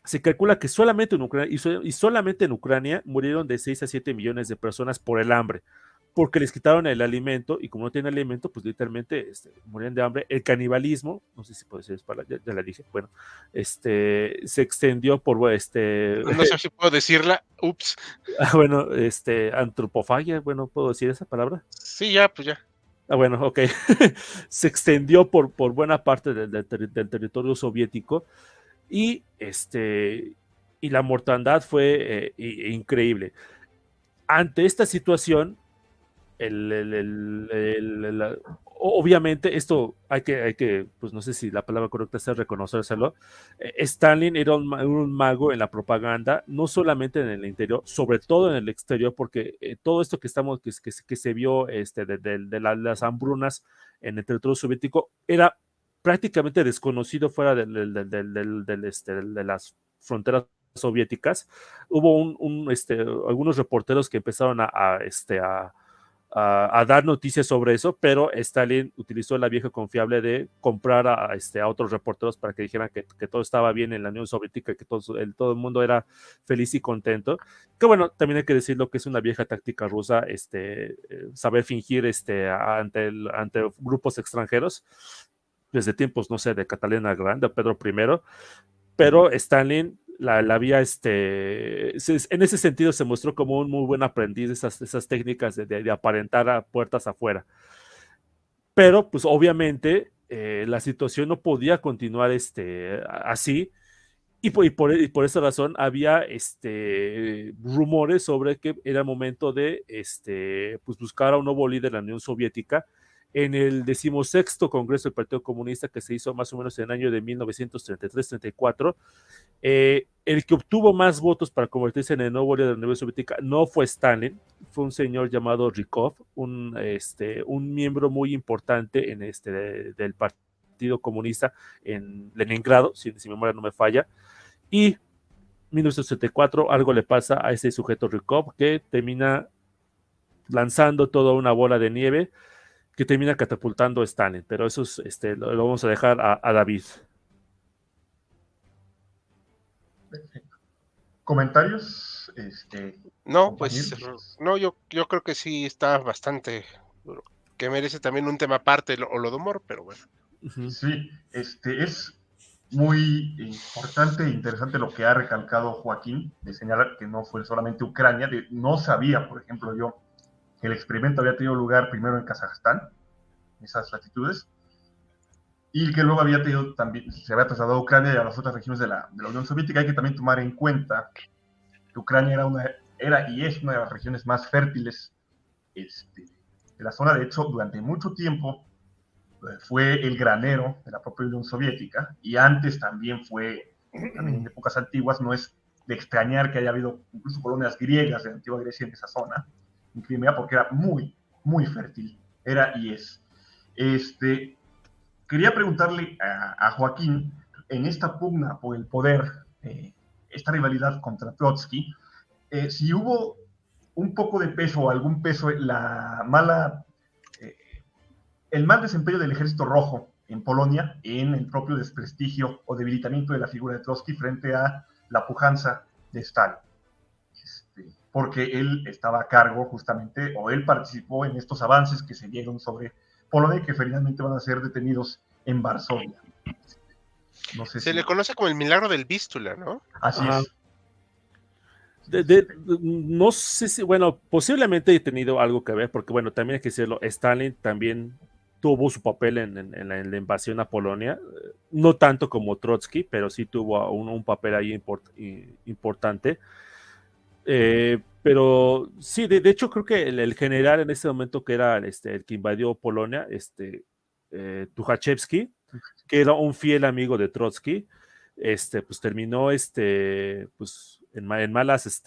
Se calcula que solamente en Ucrania, y solamente en Ucrania, murieron de 6 a 7 millones de personas por el hambre, porque les quitaron el alimento, y como no tienen alimento, pues literalmente morían de hambre. El canibalismo, no sé si puede ser palabra, ya la dije, bueno, se extendió por, No sé si puedo decirla, ups. Bueno, antropofagia, bueno, ¿puedo decir esa palabra? Sí, ya, pues ya. Bueno, ok. Se extendió por buena parte del territorio soviético, y la mortandad fue increíble. Ante esta situación, obviamente esto hay que, pues no sé si la palabra correcta es reconocérselo. Stalin era un mago en la propaganda, no solamente en el interior, sobre todo en el exterior, porque todo esto que se vio de las hambrunas en el territorio soviético era prácticamente desconocido fuera de las fronteras soviéticas. Hubo algunos reporteros que empezaron a dar noticias sobre eso, pero Stalin utilizó la vieja confiable de comprar a otros reporteros para que dijeran que todo estaba bien en la Unión Soviética, que todo el mundo era feliz y contento. Que bueno, también hay que decirlo que es una vieja táctica rusa, saber fingir ante grupos extranjeros. desde tiempos, no sé, de Catalina Grande, Pedro I, pero Stalin la había, en ese sentido se mostró como un muy buen aprendiz de esas técnicas de aparentar a puertas afuera. Pero, pues obviamente, la situación no podía continuar así, y por esa razón había rumores sobre que era momento de pues buscar a un nuevo líder de la Unión Soviética en el 16º Congreso del Partido Comunista, que se hizo más o menos en el año de 1933-34. El que obtuvo más votos para convertirse en el nuevo líder de la Unión Soviética no fue Stalin, fue un señor llamado Rykov, un miembro muy importante del Partido Comunista en Leningrado, si mi memoria no me falla. Y en 1964 algo le pasa a ese sujeto Rykov, que termina lanzando toda una bola de nieve que termina catapultando a Stalin. Pero eso lo vamos a dejar a David. Perfecto. ¿Comentarios? No, pues compañeros. no, yo creo que sí está bastante duro, que merece también un tema aparte, Holodomor, pero bueno. Sí, es muy importante e interesante lo que ha recalcado Joaquín, de señalar que no fue solamente Ucrania, no sabía, por ejemplo, yo, que el experimento había tenido lugar primero en Kazajstán, esas latitudes, y que luego había tenido también, se había trasladado a Ucrania y a las otras regiones de la Unión Soviética. Hay que también tomar en cuenta que Ucrania era y es una de las regiones más fértiles de la zona. De hecho, durante mucho tiempo fue el granero de la propia Unión Soviética, y antes también fue, también en épocas antiguas, no es de extrañar que haya habido incluso colonias griegas de la antigua Grecia en esa zona, en Crimea, porque era muy, muy fértil, era y es. Quería preguntarle a Joaquín, en esta pugna por el poder, esta rivalidad contra Trotsky, si hubo un poco de peso o algún peso en el mal desempeño del Ejército Rojo en Polonia, en el propio desprestigio o debilitamiento de la figura de Trotsky frente a la pujanza de Stalin. Porque él estaba a cargo justamente, o él participó en estos avances que se dieron sobre Polonia y que finalmente van a ser detenidos en Varsovia. No sé Se le conoce como el milagro del Vístula, ¿no? Así Ajá. es. No sé si, bueno, posiblemente he tenido algo que ver, porque bueno, también hay que decirlo, Stalin también tuvo su papel en la invasión a Polonia, no tanto como Trotsky, pero sí tuvo un papel ahí importante. Pero sí, de hecho creo que el general en ese momento, que era el que invadió Polonia, Tuchachevsky, que era un fiel amigo de Trotsky, pues terminó pues en malas,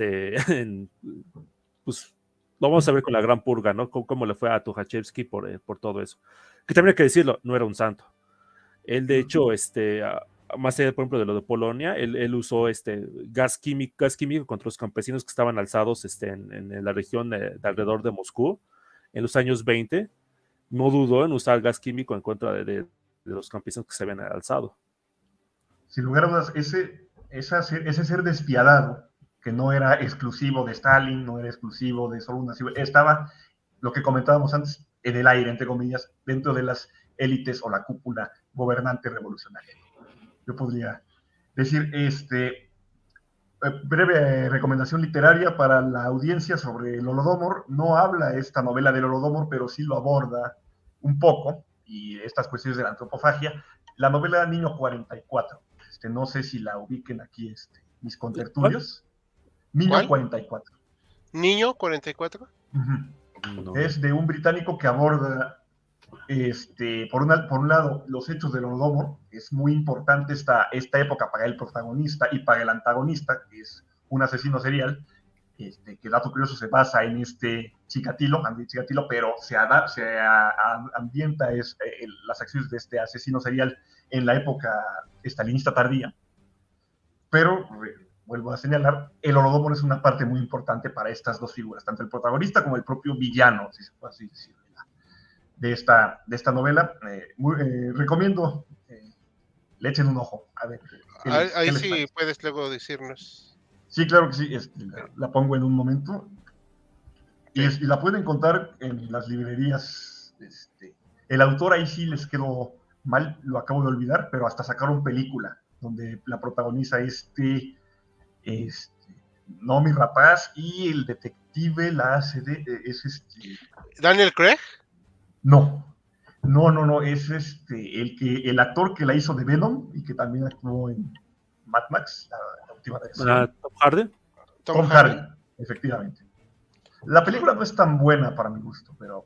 pues lo vamos a ver con la gran purga, ¿no? Cómo le fue a Tuchachevsky por todo eso. Que también hay que decirlo, no era un santo. Él, de hecho, más allá, por ejemplo, de lo de Polonia, él usó gas químico contra los campesinos que estaban alzados en la región de alrededor de Moscú en los años 20. No dudó en usar gas químico en contra de los campesinos que se habían alzado. Sin lugar a dudas, ese ser despiadado, que no era exclusivo de Stalin, no era exclusivo de solo una ciudad, estaba, lo que comentábamos antes, en el aire, entre comillas, dentro de las élites o la cúpula gobernante revolucionaria. Yo podría decir, breve recomendación literaria para la audiencia sobre el Holodomor. No habla esta novela del Holodomor, pero sí lo aborda un poco, y estas cuestiones de la antropofagia. La novela Niño 44. No sé si la ubiquen aquí mis contertulios. Niño ¿Cuál? 44. ¿Niño 44? Uh-huh. No. Es de un británico que aborda, por un lado, los hechos del Holodomor. Es muy importante esta época para el protagonista y para el antagonista, que es un asesino serial, que, dato curioso, se basa en Chikatilo, pero se ambienta las acciones de este asesino serial en la época estalinista tardía. Pero, vuelvo a señalar, el Holodomor es una parte muy importante para estas dos figuras, tanto el protagonista como el propio villano, si se puede así decir, de esta novela. Recomiendo, le echen un ojo. A ver, Ahí sí parece? Puedes luego decirnos. Sí, claro que sí, la pongo en un momento. Y la pueden encontrar en las librerías. El autor ahí sí les quedó mal lo acabo de olvidar, pero hasta sacaron película, donde la protagoniza Noomi Rapaz, y el detective la hace ¿Daniel Craig? No, es el actor que la hizo de Venom y que también actuó en Mad Max, la última versión. Tom Hardy. Tom Hardy, efectivamente. La película no es tan buena para mi gusto, pero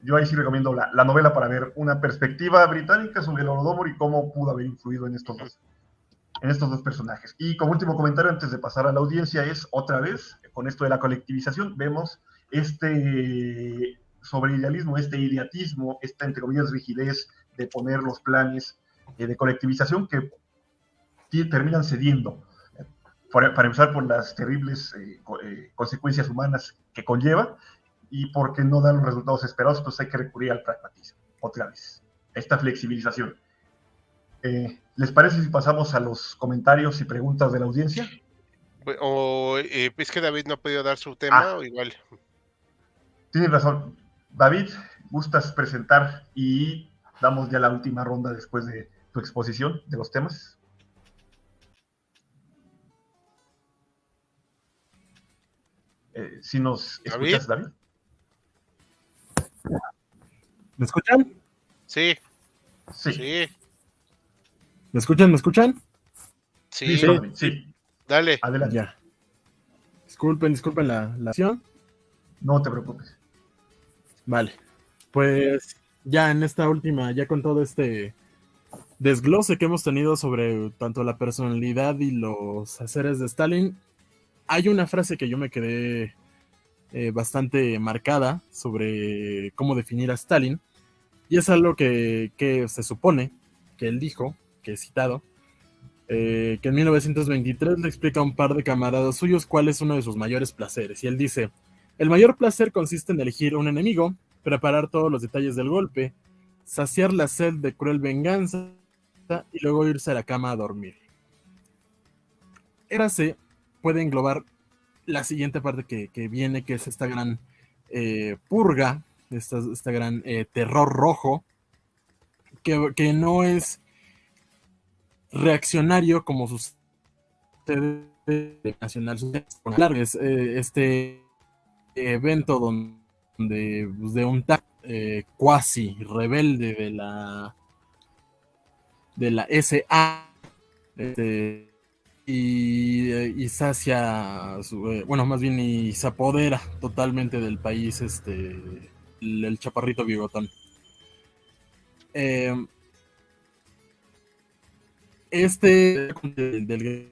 yo ahí sí recomiendo la novela para ver una perspectiva británica sobre el Holodomor y cómo pudo haber influido en estos dos personajes. Y como último comentario, antes de pasar a la audiencia, es otra vez, con esto de la colectivización, vemos sobreidealismo, ideatismo, esta, entre comillas, rigidez de poner los planes de colectivización que terminan cediendo, para empezar por las terribles consecuencias humanas que conlleva, y porque no dan los resultados esperados, pues hay que recurrir al pragmatismo, otra vez, esta flexibilización. ¿Les parece si pasamos a los comentarios y preguntas de la audiencia? Es que David no ha podido dar su tema, o igual. Tienes razón. David, ¿gustas presentar y damos ya la última ronda después de tu exposición de los temas? Si nos escuchas, David. ¿Me escuchan? Sí. ¿Me escuchan? Sí. Dale. Adelante. Ya. Disculpen la acción. No te preocupes. Vale. Pues ya en esta última, ya con todo este desglose que hemos tenido sobre tanto la personalidad y los haceres de Stalin, hay una frase que yo me quedé bastante marcada sobre cómo definir a Stalin, y es algo que se supone que él dijo, que he citado, que en 1923 le explica a un par de camaradas suyos cuál es uno de sus mayores placeres, y él dice: el mayor placer consiste en elegir un enemigo, preparar todos los detalles del golpe, saciar la sed de cruel venganza y luego irse a la cama a dormir. Frase puede englobar la siguiente parte que viene, que es esta gran purga, esta gran terror rojo, que no es reaccionario como sucede en Nacional Socialista. Es este evento donde de un cuasi rebelde de la SA y sacia más bien y se apodera totalmente del país el chaparrito bigotón. Del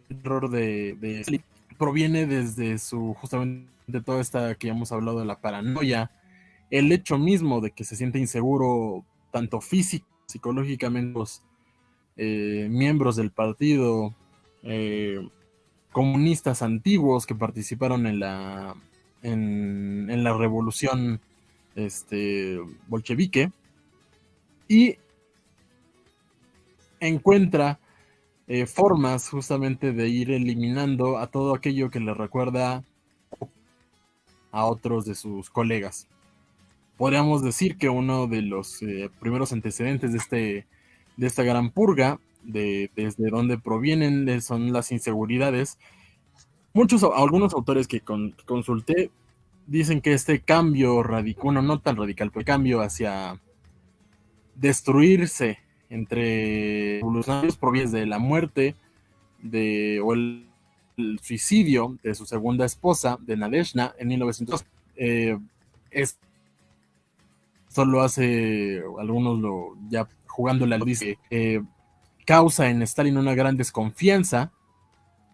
error de Stalin proviene desde justamente toda esta que ya hemos hablado de la paranoia, el hecho mismo de que se siente inseguro tanto físico, psicológicamente, los miembros del partido, comunistas antiguos que participaron en la revolución bolchevique, y encuentra formas justamente de ir eliminando a todo aquello que le recuerda a otros de sus colegas. Podríamos decir que uno de los primeros antecedentes de esta gran purga, desde donde provienen, son las inseguridades. Algunos autores que consulté dicen que este cambio radical, no tan radical, pero cambio hacia destruirse entre revolucionarios proviene de la muerte o el suicidio de su segunda esposa, de Nadezhda, en 1902. Esto lo hace, algunos ya jugándole lo dice, causa en Stalin una gran desconfianza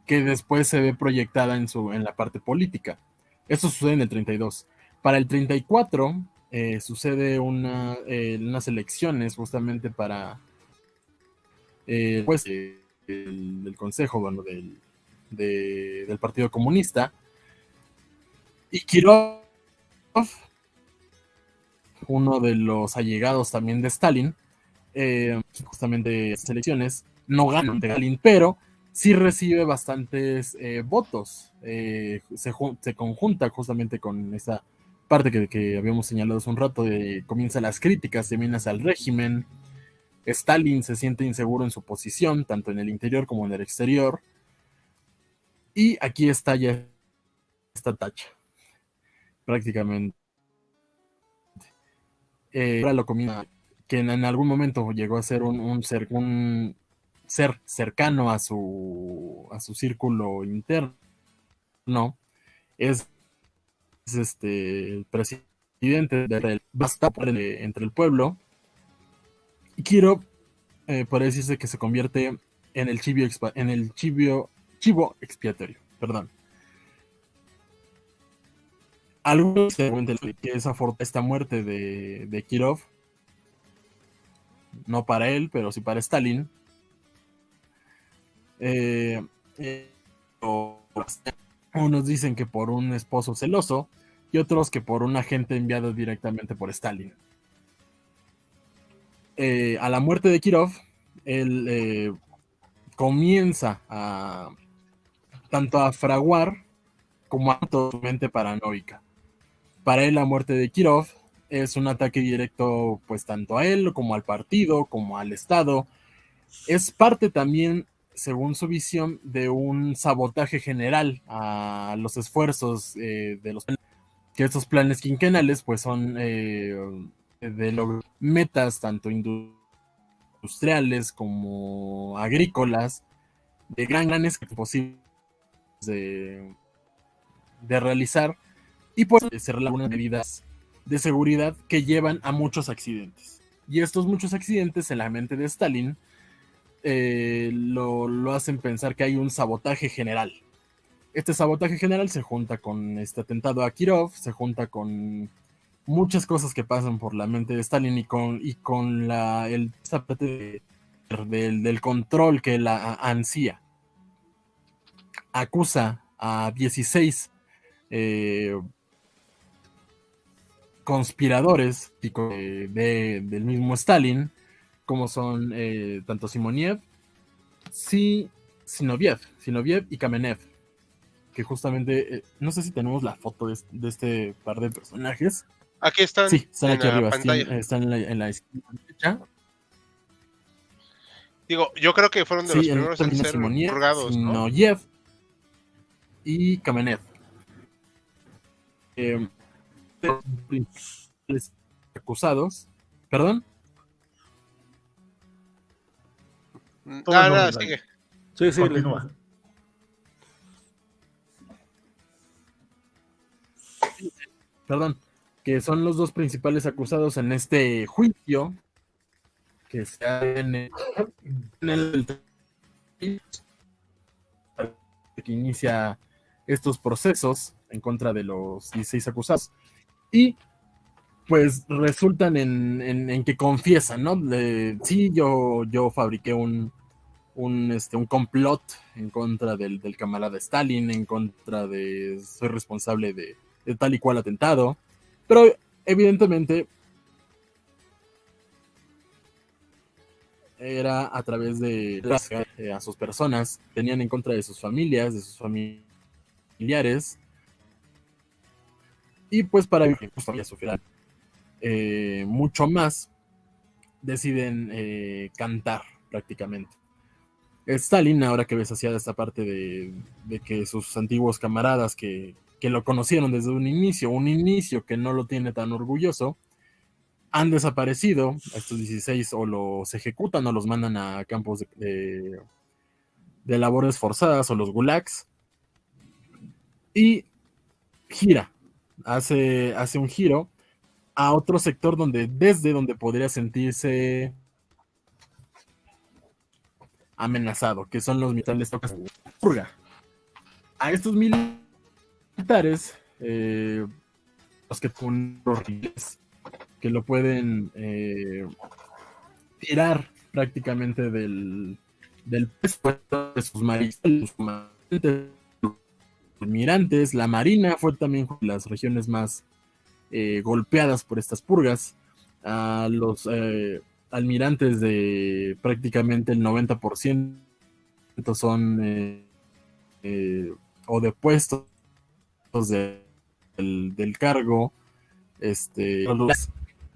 que después se ve proyectada en la parte política. Esto sucede en el 32. Para el 34 sucede unas elecciones justamente para del consejo, del Partido Comunista, y Kirov, uno de los allegados también de Stalin, justamente estas elecciones no gana ante Stalin, pero sí recibe bastantes votos. Se conjunta justamente con esa parte que habíamos señalado hace un rato, comienzan las críticas, terminas al régimen, Stalin se siente inseguro en su posición, tanto en el interior como en el exterior. Y aquí está ya esta tacha, prácticamente. Ahora lo comienza, que en algún momento llegó a ser un ser cercano a su círculo interno, es el presidente del basta entre el pueblo. Y Kirov puede decirse que se convierte en el chivo expiatorio, perdón. Algunos se cuentan que esta muerte de Kirov, no para él, pero sí para Stalin, unos dicen que por un esposo celoso y otros que por un agente enviado directamente por Stalin. A la muerte de Kirov, él comienza tanto a fraguar como a su mente paranoica. Para él la muerte de Kirov es un ataque directo pues tanto a él como al partido, como al Estado. Es parte también, según su visión, de un sabotaje general a los esfuerzos de que estos planes quinquenales pues son de metas tanto industriales como agrícolas de gran escala posibles de realizar, y pues ser algunas medidas de seguridad que llevan a muchos accidentes. Y estos muchos accidentes en la mente de Stalin lo hacen pensar que hay un sabotaje general. Este sabotaje general se junta con este atentado a Kirov, se junta con muchas cosas que pasan por la mente de Stalin y con esa parte del control que él ansía. Acusa a 16 conspiradores del mismo Stalin, como son tanto Simoniev, Zinoviev y Kamenev, que justamente, no sé si tenemos la foto de este par de personajes. Aquí están. Sí, están aquí arriba, pantalla. están en la izquierda derecha. Digo, yo creo que fueron de los primeros en ser Simoniev, purgados, ¿no? Zinoviev y Kamenev. Acusados, perdón. Nada, sigue. Sí, Continúa. Perdón, que son los dos principales acusados en este juicio que se da en el que inicia estos procesos en contra de los 16 acusados, y pues resultan en que confiesan, ¿no? Sí, yo fabriqué un complot en contra del camarada Stalin, en contra soy responsable de tal y cual atentado, pero evidentemente era a través de a sus personas, tenían en contra de sus familias, de sus familiares, y pues para que sus familias sufrieran mucho más, deciden cantar prácticamente. Stalin, ahora que ves hacia esta parte de que sus antiguos camaradas que lo conocieron desde un inicio que no lo tiene tan orgulloso, han desaparecido. Estos 16 o los ejecutan o los mandan a campos de labores forzadas o los gulags, y hace un giro a otro sector desde donde podría sentirse amenazado, que son los militares tocas purga. A estos militares, los que son horribles, que lo pueden tirar prácticamente del peso de sus almirantes. La marina fue también las regiones más golpeadas por estas purgas. A los almirantes de prácticamente el 90% son o de puestos del cargo,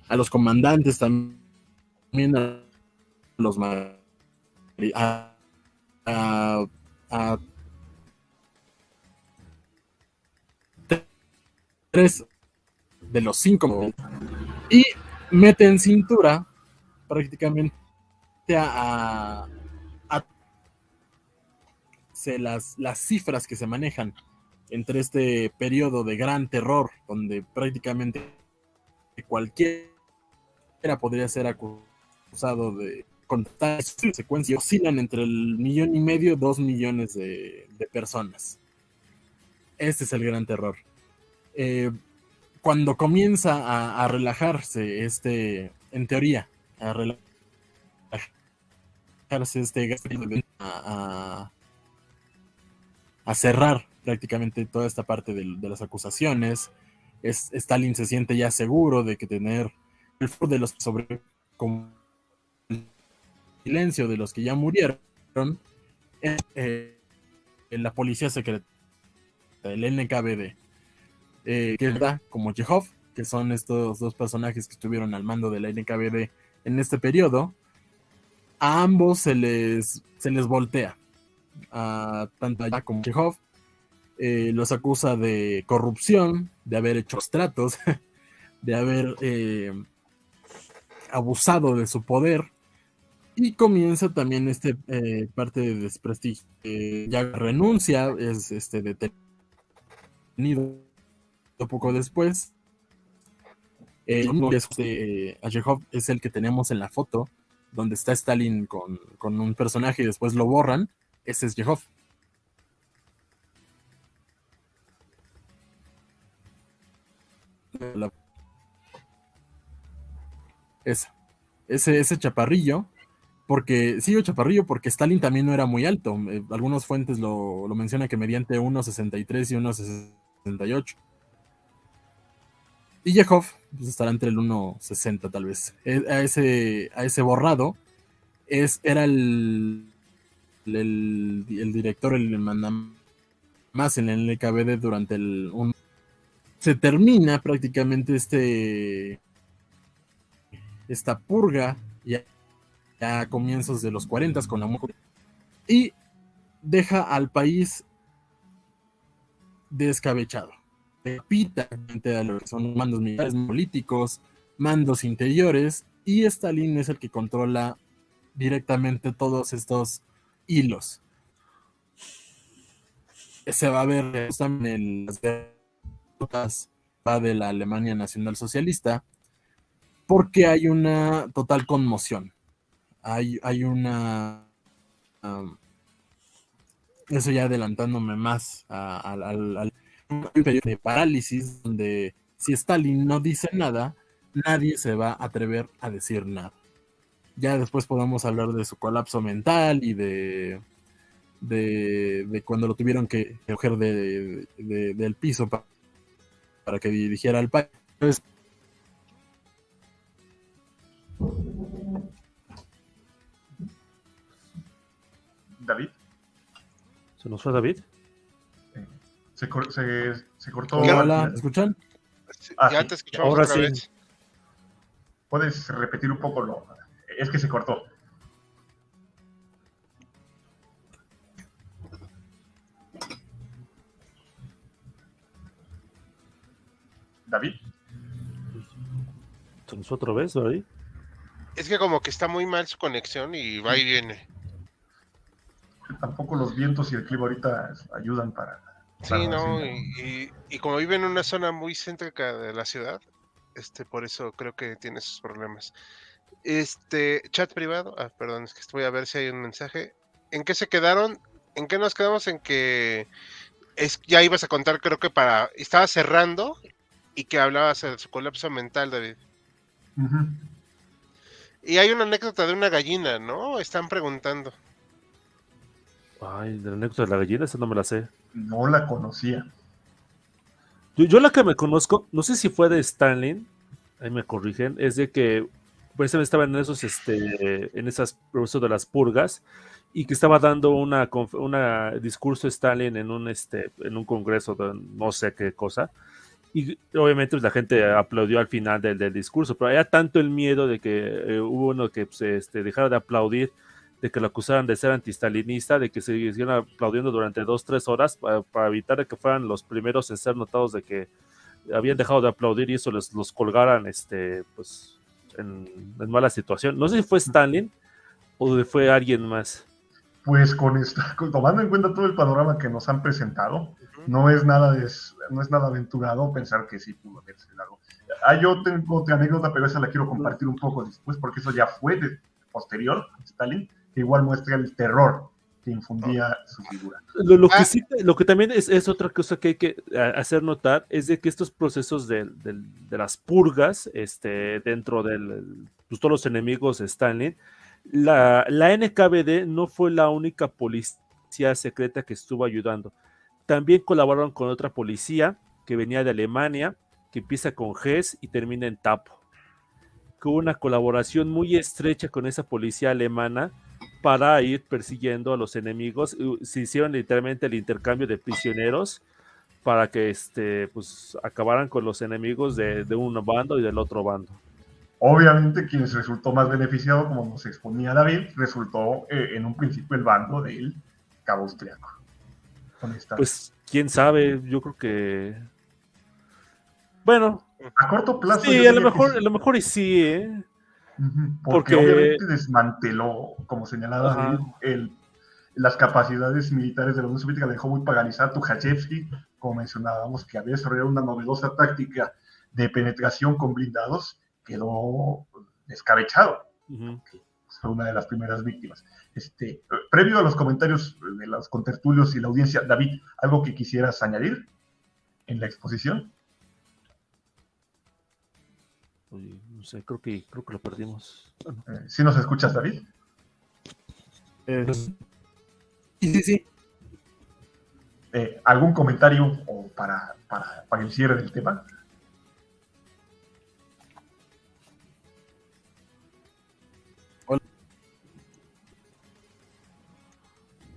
a los comandantes también, los a 3 de los 5 y mete en cintura prácticamente a las cifras que se manejan entre este periodo de gran terror, donde prácticamente cualquiera podría ser acusado de contar secuencias, oscilan entre el 1,5 millones, 2 millones de personas. Este es el gran terror. Cuando comienza a relajarse en teoría, a relajarse a cerrar prácticamente toda esta parte de las acusaciones, Stalin se siente ya seguro de que tener el de los sobre con el silencio de los que ya murieron, en la policía secreta, el NKVD, que está como Chekhov, que son estos dos personajes que estuvieron al mando de la NKVD en este periodo. A ambos se les voltea, tanto allá como Chekhov. Los acusa de corrupción, de haber hecho tratos, de haber abusado de su poder, y comienza también parte de desprestigio. Ya renuncia, es detenido poco después. A Chekhov es el que tenemos en la foto, donde está Stalin con un personaje y después lo borran. Ese es Chekhov. Ese chaparrillo, porque sigo chaparrillo porque Stalin también no era muy alto. Algunas fuentes lo mencionan que mediante 1,63 y 1,68. Y Chekhov pues, estará entre el 1,60 tal vez. A ese borrado era el director, el más en el NKVD durante se termina prácticamente esta purga ya a comienzos de los 40 con la mujer, y deja al país descabechado. Repita a lo que son mandos militares, políticos, mandos interiores, y Stalin es el que controla directamente todos estos hilos. Se va a ver en las derrotas de la Alemania Nacional Socialista, porque hay una total conmoción. Hay una... eso ya adelantándome más al periodo de parálisis, donde si Stalin no dice nada, nadie se va a atrever a decir nada. Ya después podemos hablar de su colapso mental y de cuando lo tuvieron que coger del piso para que dirigiera al país. Entonces, David. ¿Se nos fue David? Se cortó. Hola, ¿me escuchan? Ya sí. te escuchamos Ahora otra sí. vez. ¿Puedes repetir un poco? Es que se cortó. David. ¿Se nos fue otra vez, David? Es que como que está muy mal su conexión y va y viene. Tampoco los vientos y el clima ahorita ayudan para... Sí, no, y como vive en una zona muy céntrica de la ciudad, por eso creo que tiene sus problemas. Chat privado, perdón, es que voy a ver si hay un mensaje. ¿En qué se quedaron? ¿En qué nos quedamos? En que ya ibas a contar, creo que estaba cerrando y que hablabas de su colapso mental, David. Uh-huh. Y hay una anécdota de una gallina, ¿no? Están preguntando. Ay, de la anécdota de la gallina, esa no me la sé. No la conocía. Yo la que me conozco, no sé si fue de Stalin, ahí me corrigen, es de que pues estaba en esos, en esas procesos de las purgas, y que estaba dando una discurso Stalin en un congreso de no sé qué cosa, Y obviamente pues, la gente aplaudió al final del discurso, pero era tanto el miedo de que hubo uno que pues, dejara de aplaudir, de que lo acusaran de ser antistalinista, de que se siguieran aplaudiendo durante 2-3 horas para evitar que fueran los primeros en ser notados de que habían dejado de aplaudir y eso los colgaran pues, en mala situación. No sé si fue Stalin o fue alguien más. Pues tomando en cuenta todo el panorama que nos han presentado, no es nada aventurado pensar que sí pudo haberse dado. Yo tengo otra anécdota, pero esa la quiero compartir un poco después, porque eso ya fue posterior a Stalin, que igual muestra el terror que infundía su figura. Lo que también es otra cosa que hay que hacer notar es de que estos procesos de las purgas dentro de pues, todos los enemigos de Stalin, la NKVD no fue la única policía secreta que estuvo ayudando. También colaboraron con otra policía que venía de Alemania, que empieza con Hess y termina en Tapo. Que hubo una colaboración muy estrecha con esa policía alemana para ir persiguiendo a los enemigos. Se hicieron literalmente el intercambio de prisioneros para que pues, acabaran con los enemigos de un bando y del otro bando. Obviamente, quien resultó más beneficiado, como nos exponía David, resultó en un principio el bando del cabo austriaco. Pues quién sabe, yo creo que bueno, a corto plazo sí, a lo mejor y sí, porque obviamente desmanteló, como señalaba David, las capacidades militares de la Unión Soviética, dejó muy paralizada. Tukhachevsky, como mencionábamos, que había desarrollado una novedosa táctica de penetración con blindados, quedó descabechado. Fue una de las primeras víctimas. Previo a los comentarios de los contertulios y la audiencia, David, ¿algo que quisieras añadir en la exposición? Oye, no sé, creo que lo perdimos. ¿Sí nos escuchas, David? Sí. ¿Algún comentario para el cierre del tema?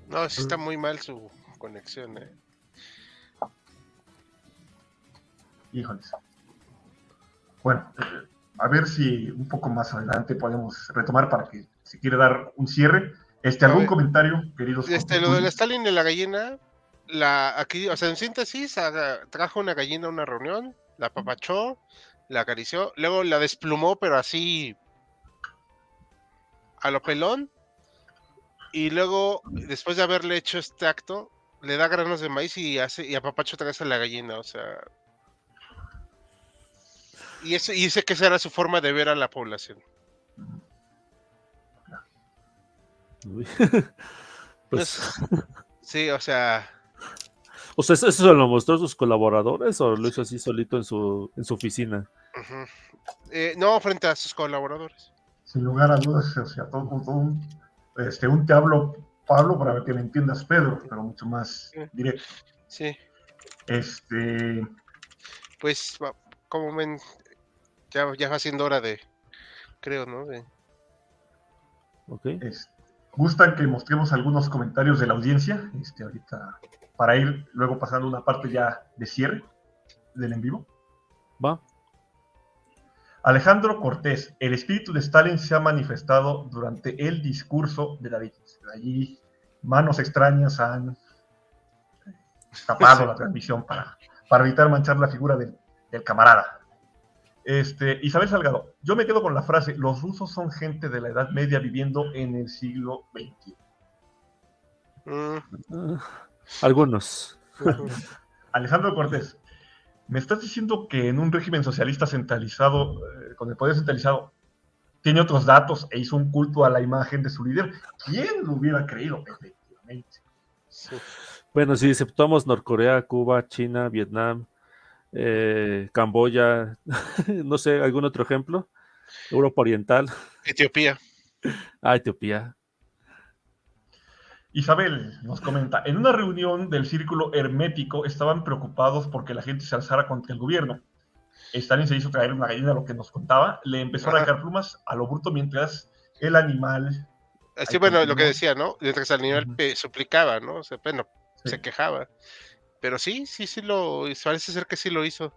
No, sí está muy mal su conexión, Híjoles. Bueno, a ver si un poco más adelante podemos retomar para que si quiere dar un cierre. ¿Algún comentario, queridos? Lo del Stalin de la gallina, aquí, o sea, en síntesis, trajo una gallina a una reunión, la apapachó, la acarició, luego la desplumó, pero así a lo pelón, y luego, después de haberle hecho este acto, le da granos de maíz y apapacha otra vez a la gallina, o sea. Y dice que esa era su forma de ver a la población. Pues, sí, o sea. O sea, ¿eso se lo mostró a sus colaboradores o lo hizo así solito en su oficina? No, frente a sus colaboradores. Sin lugar a dudas, o sea, te hablo, Pablo, para que me entiendas, Pedro, pero mucho más directo. Sí. Pues, como ven, ya va siendo hora creo, ¿no? Ok. ¿Gustan que mostremos algunos comentarios de la audiencia? Ahorita, para ir luego pasando una parte ya de cierre del en vivo. Va. Alejandro Cortés, el espíritu de Stalin se ha manifestado durante el discurso de David. Allí manos extrañas han tapado la transmisión para evitar manchar la figura del camarada. Isabel Salgado, yo me quedo con la frase: los rusos son gente de la Edad Media viviendo en el siglo XXI. Algunos. Alejandro Cortés, ¿me estás diciendo que en un régimen socialista centralizado, con el poder centralizado, tiene otros datos e hizo un culto a la imagen de su líder? ¿Quién lo hubiera creído? Efectivamente. Sí. Bueno, si aceptamos Norcorea, Cuba, China, Vietnam, Camboya, no sé, ¿algún otro ejemplo? Europa Oriental. Etiopía. Etiopía. Isabel nos comenta, en una reunión del círculo hermético estaban preocupados porque la gente se alzara contra el gobierno. Stalin se hizo traer una gallina, lo que nos contaba, le empezó a arrancar plumas a lo bruto mientras el animal... Así, bueno, continuó. Lo que decía, ¿no? Mientras el animal suplicaba, ¿no? O sea, bueno, se quejaba. Pero sí, parece ser que sí lo hizo.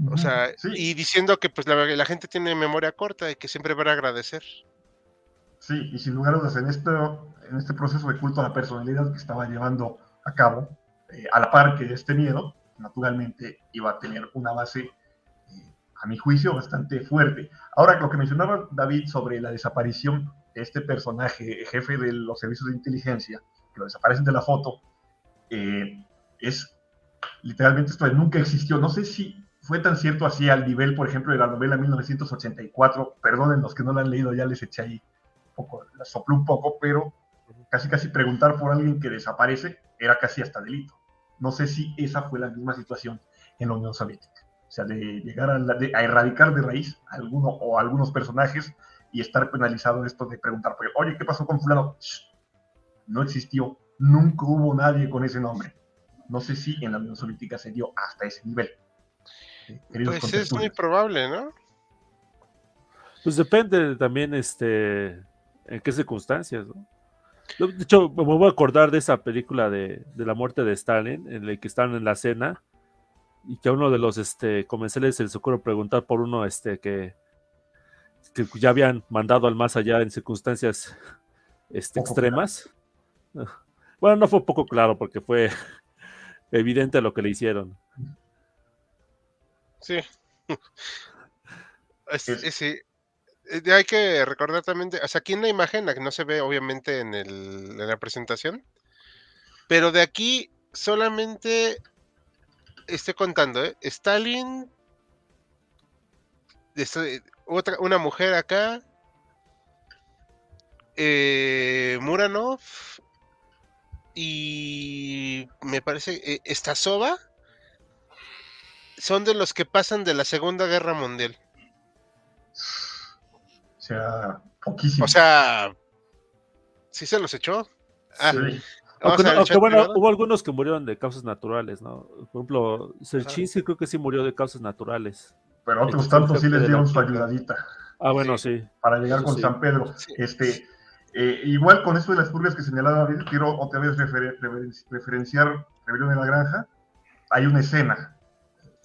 O sea, Sí, y diciendo que pues la gente tiene memoria corta y que siempre van a agradecer. sí, y sin lugar a dudas, en este proceso de culto a la personalidad que estaba llevando a cabo, a la par que este miedo, naturalmente iba a tener una base, a mi juicio, bastante fuerte. Ahora, lo que mencionaba David sobre la desaparición de este personaje, jefe de los servicios de inteligencia, que lo desaparecen de la foto, es literalmente esto de nunca existió. No sé si fue tan cierto así al nivel, por ejemplo, de la novela 1984. Perdonen los que no la han leído, ya les eché ahí un poco, la soplé un poco, pero casi preguntar por alguien que desaparece era casi hasta delito. No sé si esa fue la misma situación en la Unión Soviética. O sea, de llegar a erradicar de raíz a alguno o a algunos personajes y estar penalizado esto de preguntar, oye, ¿qué pasó con fulano? No existió, nunca hubo nadie con ese nombre. No sé si en la Unión Soviética se dio hasta ese nivel. Pues es muy probable, ¿no? Pues depende también, en qué circunstancias, ¿no? De hecho, me voy a acordar de esa película de la muerte de Stalin, en la que están en la cena y que a uno de los comensales se les ocurre preguntar por uno que ya habían mandado al más allá en circunstancias extremas. Claro. Bueno, no fue poco claro porque fue evidente lo que le hicieron. Sí. Sí. Hay que recordar también, o sea, aquí en la imagen, la que no se ve obviamente en la presentación, pero de aquí solamente estoy contando, Stalin, una mujer acá, Muranov y me parece Stasova son de los que pasan de la Segunda Guerra Mundial. O sea, poquísimo. O sea, ¿sí se los echó? Sí. Aunque bueno, hubo algunos que murieron de causas naturales, ¿no? Por ejemplo, Serchinsky creo que sí murió de causas naturales. Pero otros tantos sí les dieron su ayudadita. Ah, bueno, sí. Para llegar con San Pedro. Sí. Igual con eso de las purgas que señalaba David, quiero otra vez referenciar Rebelión en la Granja. Hay una escena.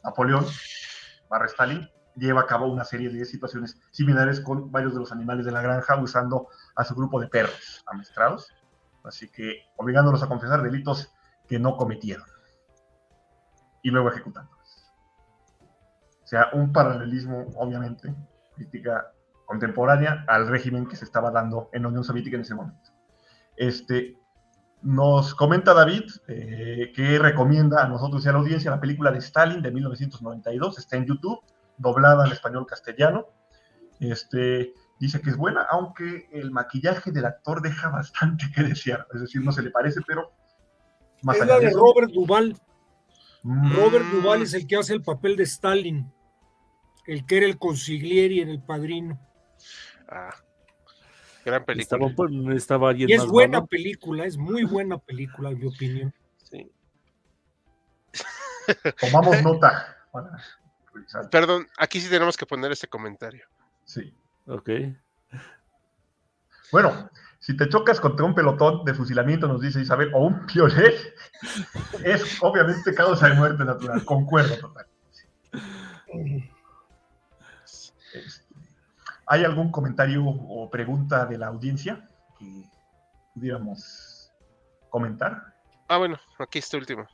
Napoleón, barra Stalin, lleva a cabo una serie de situaciones similares con varios de los animales de la granja usando a su grupo de perros amestrados, así que obligándolos a confesar delitos que no cometieron y luego ejecutándolos. O sea, un paralelismo, obviamente, crítica contemporánea al régimen que se estaba dando en la Unión Soviética en ese momento. Nos comenta David que recomienda a nosotros y a la audiencia la película de Stalin de 1992, está en YouTube, doblada en español castellano. Dice que es buena, aunque el maquillaje del actor deja bastante que desear, es decir, no se le parece, pero más es la de eso, Robert Duvall. Robert Duvall es el que hace el papel de Stalin, el que era el consigliere en El Padrino. Gran película. Estaba y es buena malo. Película, es muy buena película, en mi opinión. Sí. Tomamos nota. Perdón, aquí sí tenemos que poner este comentario. Sí. Ok. Bueno, si te chocas contra un pelotón de fusilamiento, nos dice Isabel, o un piolet, es obviamente causa de muerte natural. Concuerdo totalmente. ¿Hay algún comentario o pregunta de la audiencia que pudiéramos comentar? Bueno, aquí está último.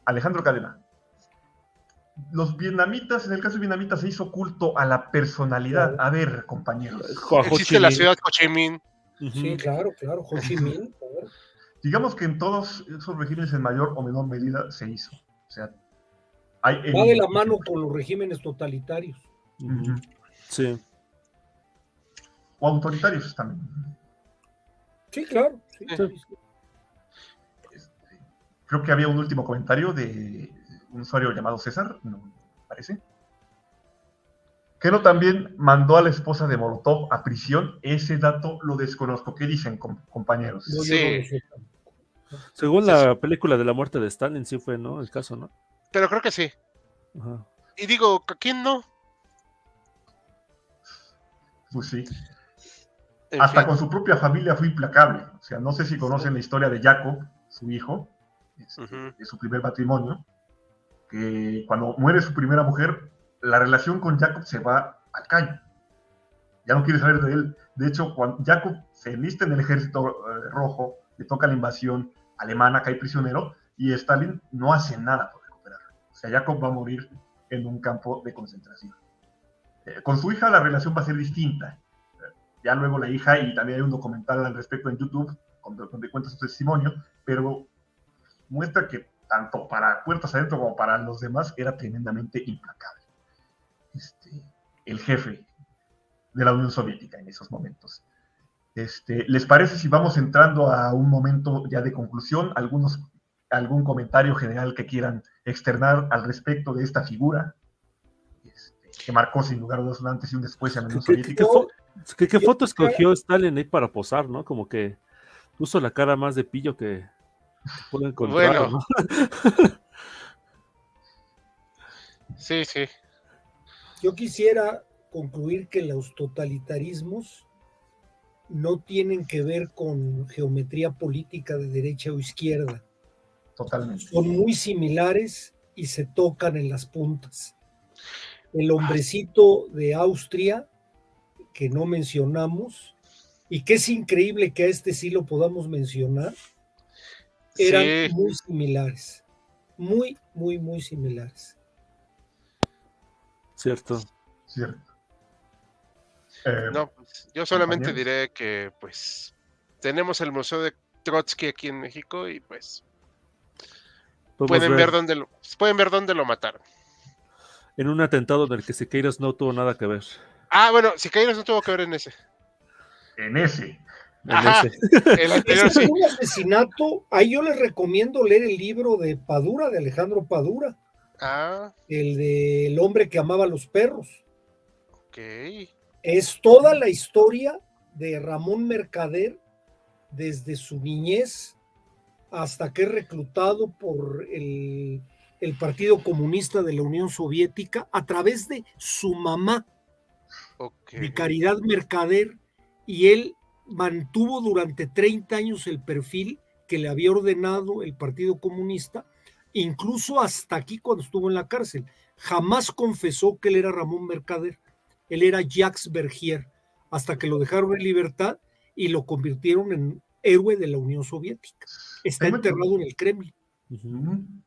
Alejandro Cadena. Los vietnamitas, en el caso de vietnamitas, se hizo culto a la personalidad. A ver, compañeros. Existe la ciudad Ho Chi Minh. Sí, claro, Ho Chi Minh. Digamos que en todos esos regímenes en mayor o menor medida se hizo. O sea, va de la mano con los regímenes totalitarios. Sí. O autoritarios también. Sí, claro. Sí. Creo que había un último comentario de un usuario llamado César, no me parece. Que no también mandó a la esposa de Molotov a prisión. Ese dato lo desconozco. ¿Qué dicen, compañeros? Sí. Según la película de la muerte de Stalin, sí fue, ¿no? El caso, ¿no? Pero creo que sí. Ajá. Y digo, ¿quién no? Pues sí. Hasta con su propia familia fue implacable. O sea, no sé si conocen la historia de Jacob, su hijo, de su primer matrimonio, que cuando muere su primera mujer, la relación con Jacob se va al caño. Ya no quiere saber de él. De hecho, cuando Jacob se enlista en el ejército rojo, le toca la invasión alemana, cae prisionero, y Stalin no hace nada por recuperarlo. O sea, Jacob va a morir en un campo de concentración. Con su hija la relación va a ser distinta. Ya luego la hija, y también hay un documental al respecto en YouTube, donde cuenta su testimonio, pero muestra que tanto para puertas adentro como para los demás era tremendamente implacable. El jefe de la Unión Soviética en esos momentos. ¿Les parece si vamos entrando a un momento ya de conclusión? ¿Algún comentario general que quieran externar al respecto de esta figura? Que marcó sin lugar a dudas un antes y un después en la Unión Soviética. ¿Qué foto escogió Stalin ahí para posar, no? Como que puso la cara más de pillo que puedo encontrar, Bueno. ¿no? Sí. Yo quisiera concluir que los totalitarismos no tienen que ver con geometría política de derecha o izquierda. Totalmente. Son muy similares y se tocan en las puntas. El hombrecito de Austria, que no mencionamos, y que es increíble que a este sí lo podamos mencionar, eran muy similares. Muy similares. Cierto. No, pues, yo solamente diré que pues tenemos el Museo de Trotsky aquí en México y pues pueden ver dónde lo mataron. En un atentado en el que Siqueiros no tuvo nada que ver. Bueno, Siqueiros no tuvo que ver en ese. Ajá, el anterior sí. Un asesinato, ahí yo les recomiendo leer el libro de Padura, de Alejandro Padura. El del hombre que amaba a los perros. Ok. Es toda la historia de Ramón Mercader desde su niñez hasta que es reclutado por el Partido Comunista de la Unión Soviética a través de su mamá, de Caridad Mercader, y él mantuvo durante 30 años el perfil que le había ordenado el Partido Comunista, incluso hasta aquí cuando estuvo en la cárcel. Jamás confesó que él era Ramón Mercader, él era Jacques Bergier, hasta que lo dejaron en libertad y lo convirtieron en héroe de la Unión Soviética. Está enterrado en el Kremlin.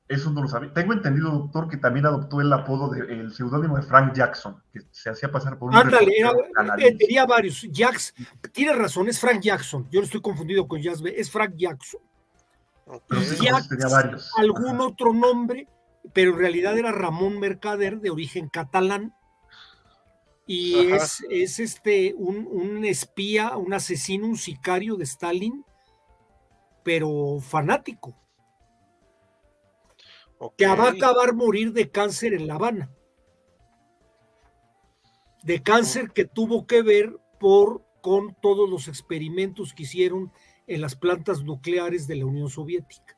Eso no lo sabía. Tengo entendido, doctor, que también adoptó el apodo el seudónimo de Frank Jackson, que se hacía pasar por un tenía varios. Tiene razón, es Frank Jackson. Yo no estoy confundido con Jazz B, es Frank Jackson. Pero sí, tenía varios. Algún otro nombre, pero en realidad era Ramón Mercader, de origen catalán. Y es un espía, un asesino, un sicario de Stalin, pero fanático. Que va a acabar morir de cáncer en La Habana. De cáncer que tuvo que ver con todos los experimentos que hicieron en las plantas nucleares de la Unión Soviética.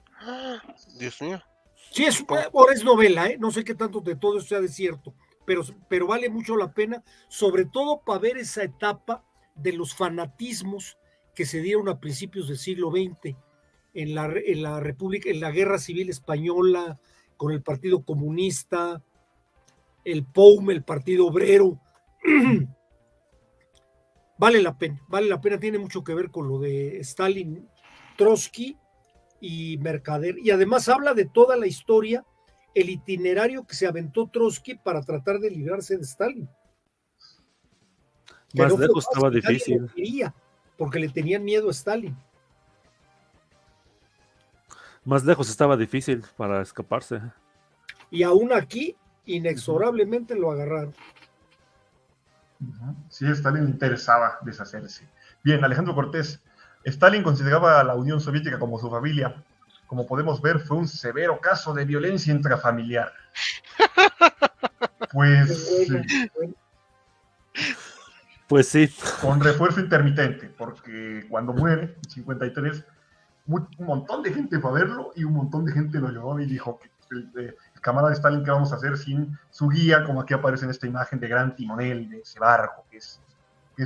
Dios mío. Sí, es novela, no sé qué tanto de todo eso sea de cierto, pero vale mucho la pena, sobre todo para ver esa etapa de los fanatismos que se dieron a principios del siglo XX en la República, en la Guerra Civil Española, con el Partido Comunista, el POUM, el Partido Obrero. Vale la pena, tiene mucho que ver con lo de Stalin, Trotsky y Mercader, y además habla de toda la historia, el itinerario que se aventó Trotsky para tratar de librarse de Stalin. Más lejos estaba difícil. Porque le tenían miedo a Stalin. Más lejos estaba difícil para escaparse. Y aún aquí, inexorablemente lo agarraron. Sí, a Stalin le interesaba deshacerse. Bien, Alejandro Cortés. Stalin consideraba a la Unión Soviética como su familia. Como podemos ver, fue un severo caso de violencia intrafamiliar. Pues sí. Con refuerzo intermitente, porque cuando muere, en 53, un montón de gente fue a verlo y un montón de gente lo llevó y dijo que el camarada Stalin, ¿qué vamos a hacer sin su guía? Como aquí aparece en esta imagen de gran timonel de ese barco que es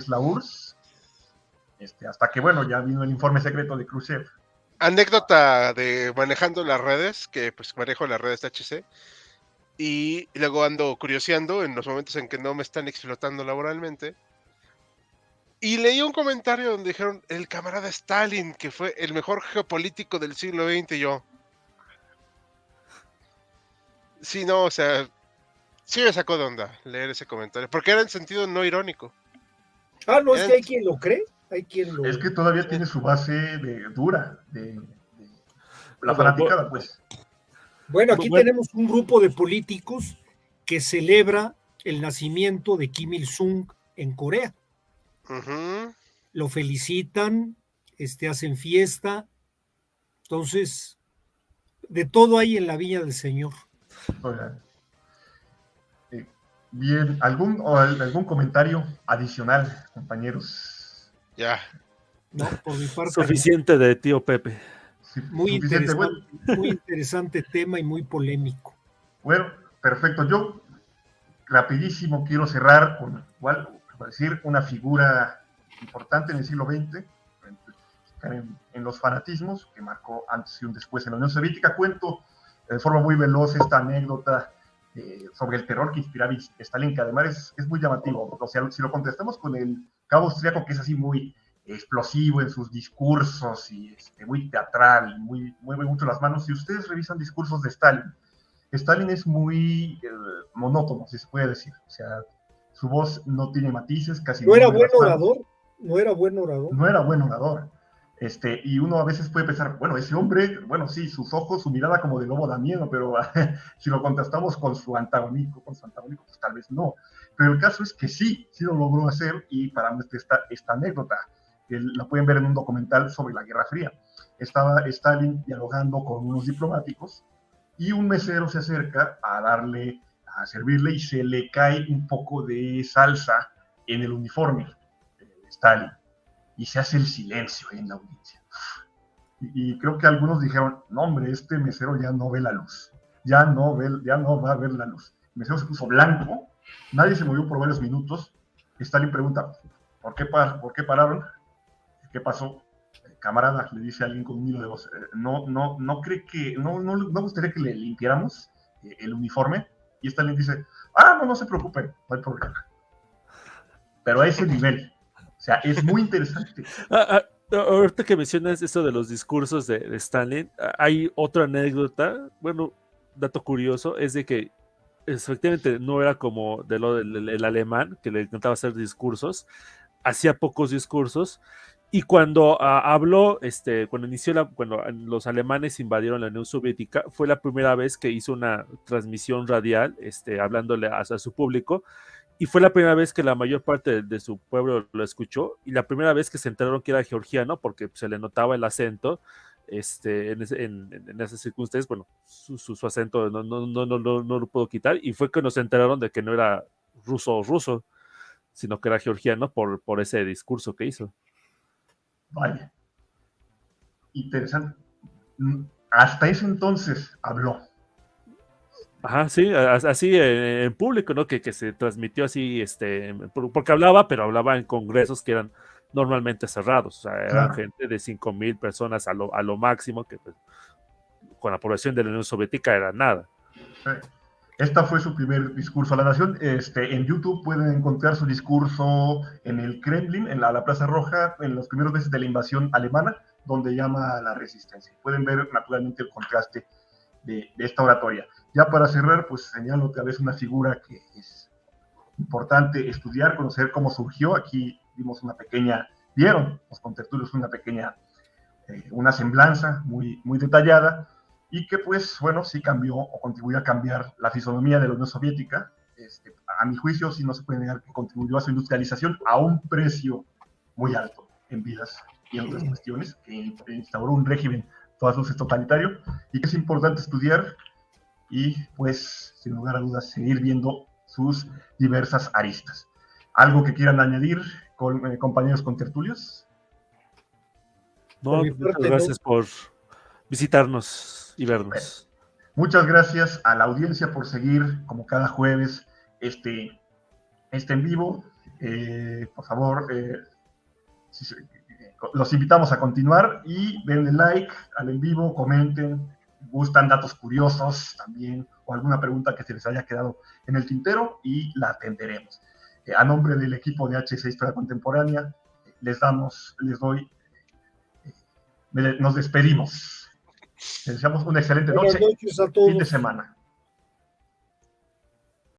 la URSS. Hasta que, bueno, ya vino el informe secreto de Khrushchev. Anécdota de manejando las redes, que pues manejo las redes de HC, y luego ando curioseando en los momentos en que no me están explotando laboralmente. Y leí un comentario donde dijeron el camarada Stalin, que fue el mejor geopolítico del siglo XX, y yo. Sí, no, o sea, sí me sacó de onda leer ese comentario, porque era en sentido no irónico. No, es que hay quien lo cree, hay quien lo... Es que todavía tiene su base dura, de la fanaticada, pues. Bueno, aquí tenemos un grupo de políticos que celebra el nacimiento de Kim Il-sung en Corea. Uh-huh. Lo felicitan, hacen fiesta. Entonces, de todo hay en la viña del Señor. Bien, ¿algún comentario adicional, compañeros? Ya. No, por mi parte. Suficiente de tío Pepe. Sí, muy suficiente. muy interesante tema y muy polémico. Bueno, perfecto. Yo rapidísimo quiero cerrar con igual, decir, una figura importante en el siglo XX, en los fanatismos, que marcó antes y un después en la Unión Soviética. Cuento de forma muy veloz esta anécdota sobre el terror que inspiraba Stalin, que además es muy llamativo. O sea, si lo contrastamos con el cabo austríaco, que es así muy explosivo en sus discursos y muy teatral, mueve mucho las manos. Si ustedes revisan discursos de Stalin es muy monótono, si se puede decir. O sea, su voz no tiene matices, casi no era buen orador. No era buen orador. No era buen orador. Y uno a veces puede pensar, bueno, ese hombre, bueno, sí, sus ojos, su mirada como de lobo da miedo, pero si lo contrastamos con su antagónico, pues tal vez no. Pero el caso es que sí lo logró hacer, y para esta anécdota, la pueden ver en un documental sobre la Guerra Fría. Estaba Stalin dialogando con unos diplomáticos, y un mesero se acerca a servirle, y se le cae un poco de salsa en el uniforme de Stalin. Y se hace el silencio en la audiencia. Y creo que algunos dijeron, no hombre, este mesero ya no ve la luz, ya no va a ver la luz. El mesero se puso blanco, nadie se movió por varios minutos. Stalin pregunta, ¿por qué pararon? ¿Qué pasó? Camarada, le dice a alguien con un hilo de voz, no cree que, no gustaría que le limpiáramos el uniforme. Y Stalin dice, no se preocupen, no hay problema. Pero a ese nivel. O sea, es muy interesante. Ahorita que mencionas eso de los discursos de Stalin, hay otra anécdota, bueno, dato curioso, es de que efectivamente no era como el alemán, que le encantaba hacer discursos, hacía pocos discursos, y cuando habló, cuando los alemanes invadieron la Unión Soviética, fue la primera vez que hizo una transmisión radial, hablándole a su público. Y fue la primera vez que la mayor parte de su pueblo lo escuchó, y la primera vez que se enteraron que era georgiano, porque se le notaba el acento, en esas circunstancias. Bueno, su acento no lo pudo quitar, y fue que nos enteraron de que no era ruso, sino que era georgiano por ese discurso que hizo. Vaya. Interesante. Hasta ese entonces habló. Ajá, sí, así en público, ¿no? Que se transmitió así, porque hablaba, pero hablaba en congresos que eran normalmente cerrados, o sea, eran gente de 5,000 personas a lo máximo, que pues, con la población de la Unión Soviética era nada. Esta fue su primer discurso a la nación. En YouTube pueden encontrar su discurso en el Kremlin, en la Plaza Roja, en los primeros meses de la invasión alemana, donde llama a la resistencia. Pueden ver naturalmente el contraste de esta oratoria. Ya para cerrar, pues señalo otra vez una figura que es importante estudiar, conocer cómo surgió. Aquí vieron los contertulios una semblanza muy, muy detallada, y que pues, bueno, sí cambió o contribuyó a cambiar la fisonomía de la Unión Soviética. A mi juicio, sí no se puede negar que contribuyó a su industrialización a un precio muy alto en vidas y en otras cuestiones, que instauró un régimen todas luces totalitario, y que es importante estudiar y, pues, sin lugar a dudas, seguir viendo sus diversas aristas. ¿Algo que quieran añadir, compañeros contertulios? No, muchas gracias por visitarnos y vernos. Muchas gracias a la audiencia por seguir, como cada jueves, este en vivo. Por favor, los invitamos a continuar y denle like al en vivo, comenten, gustan datos curiosos también, o alguna pregunta que se les haya quedado en el tintero, y la atenderemos. A nombre del equipo de HC Historia Contemporánea, nos despedimos. Les deseamos una excelente Buenas noche, noches a todos. fin de semana.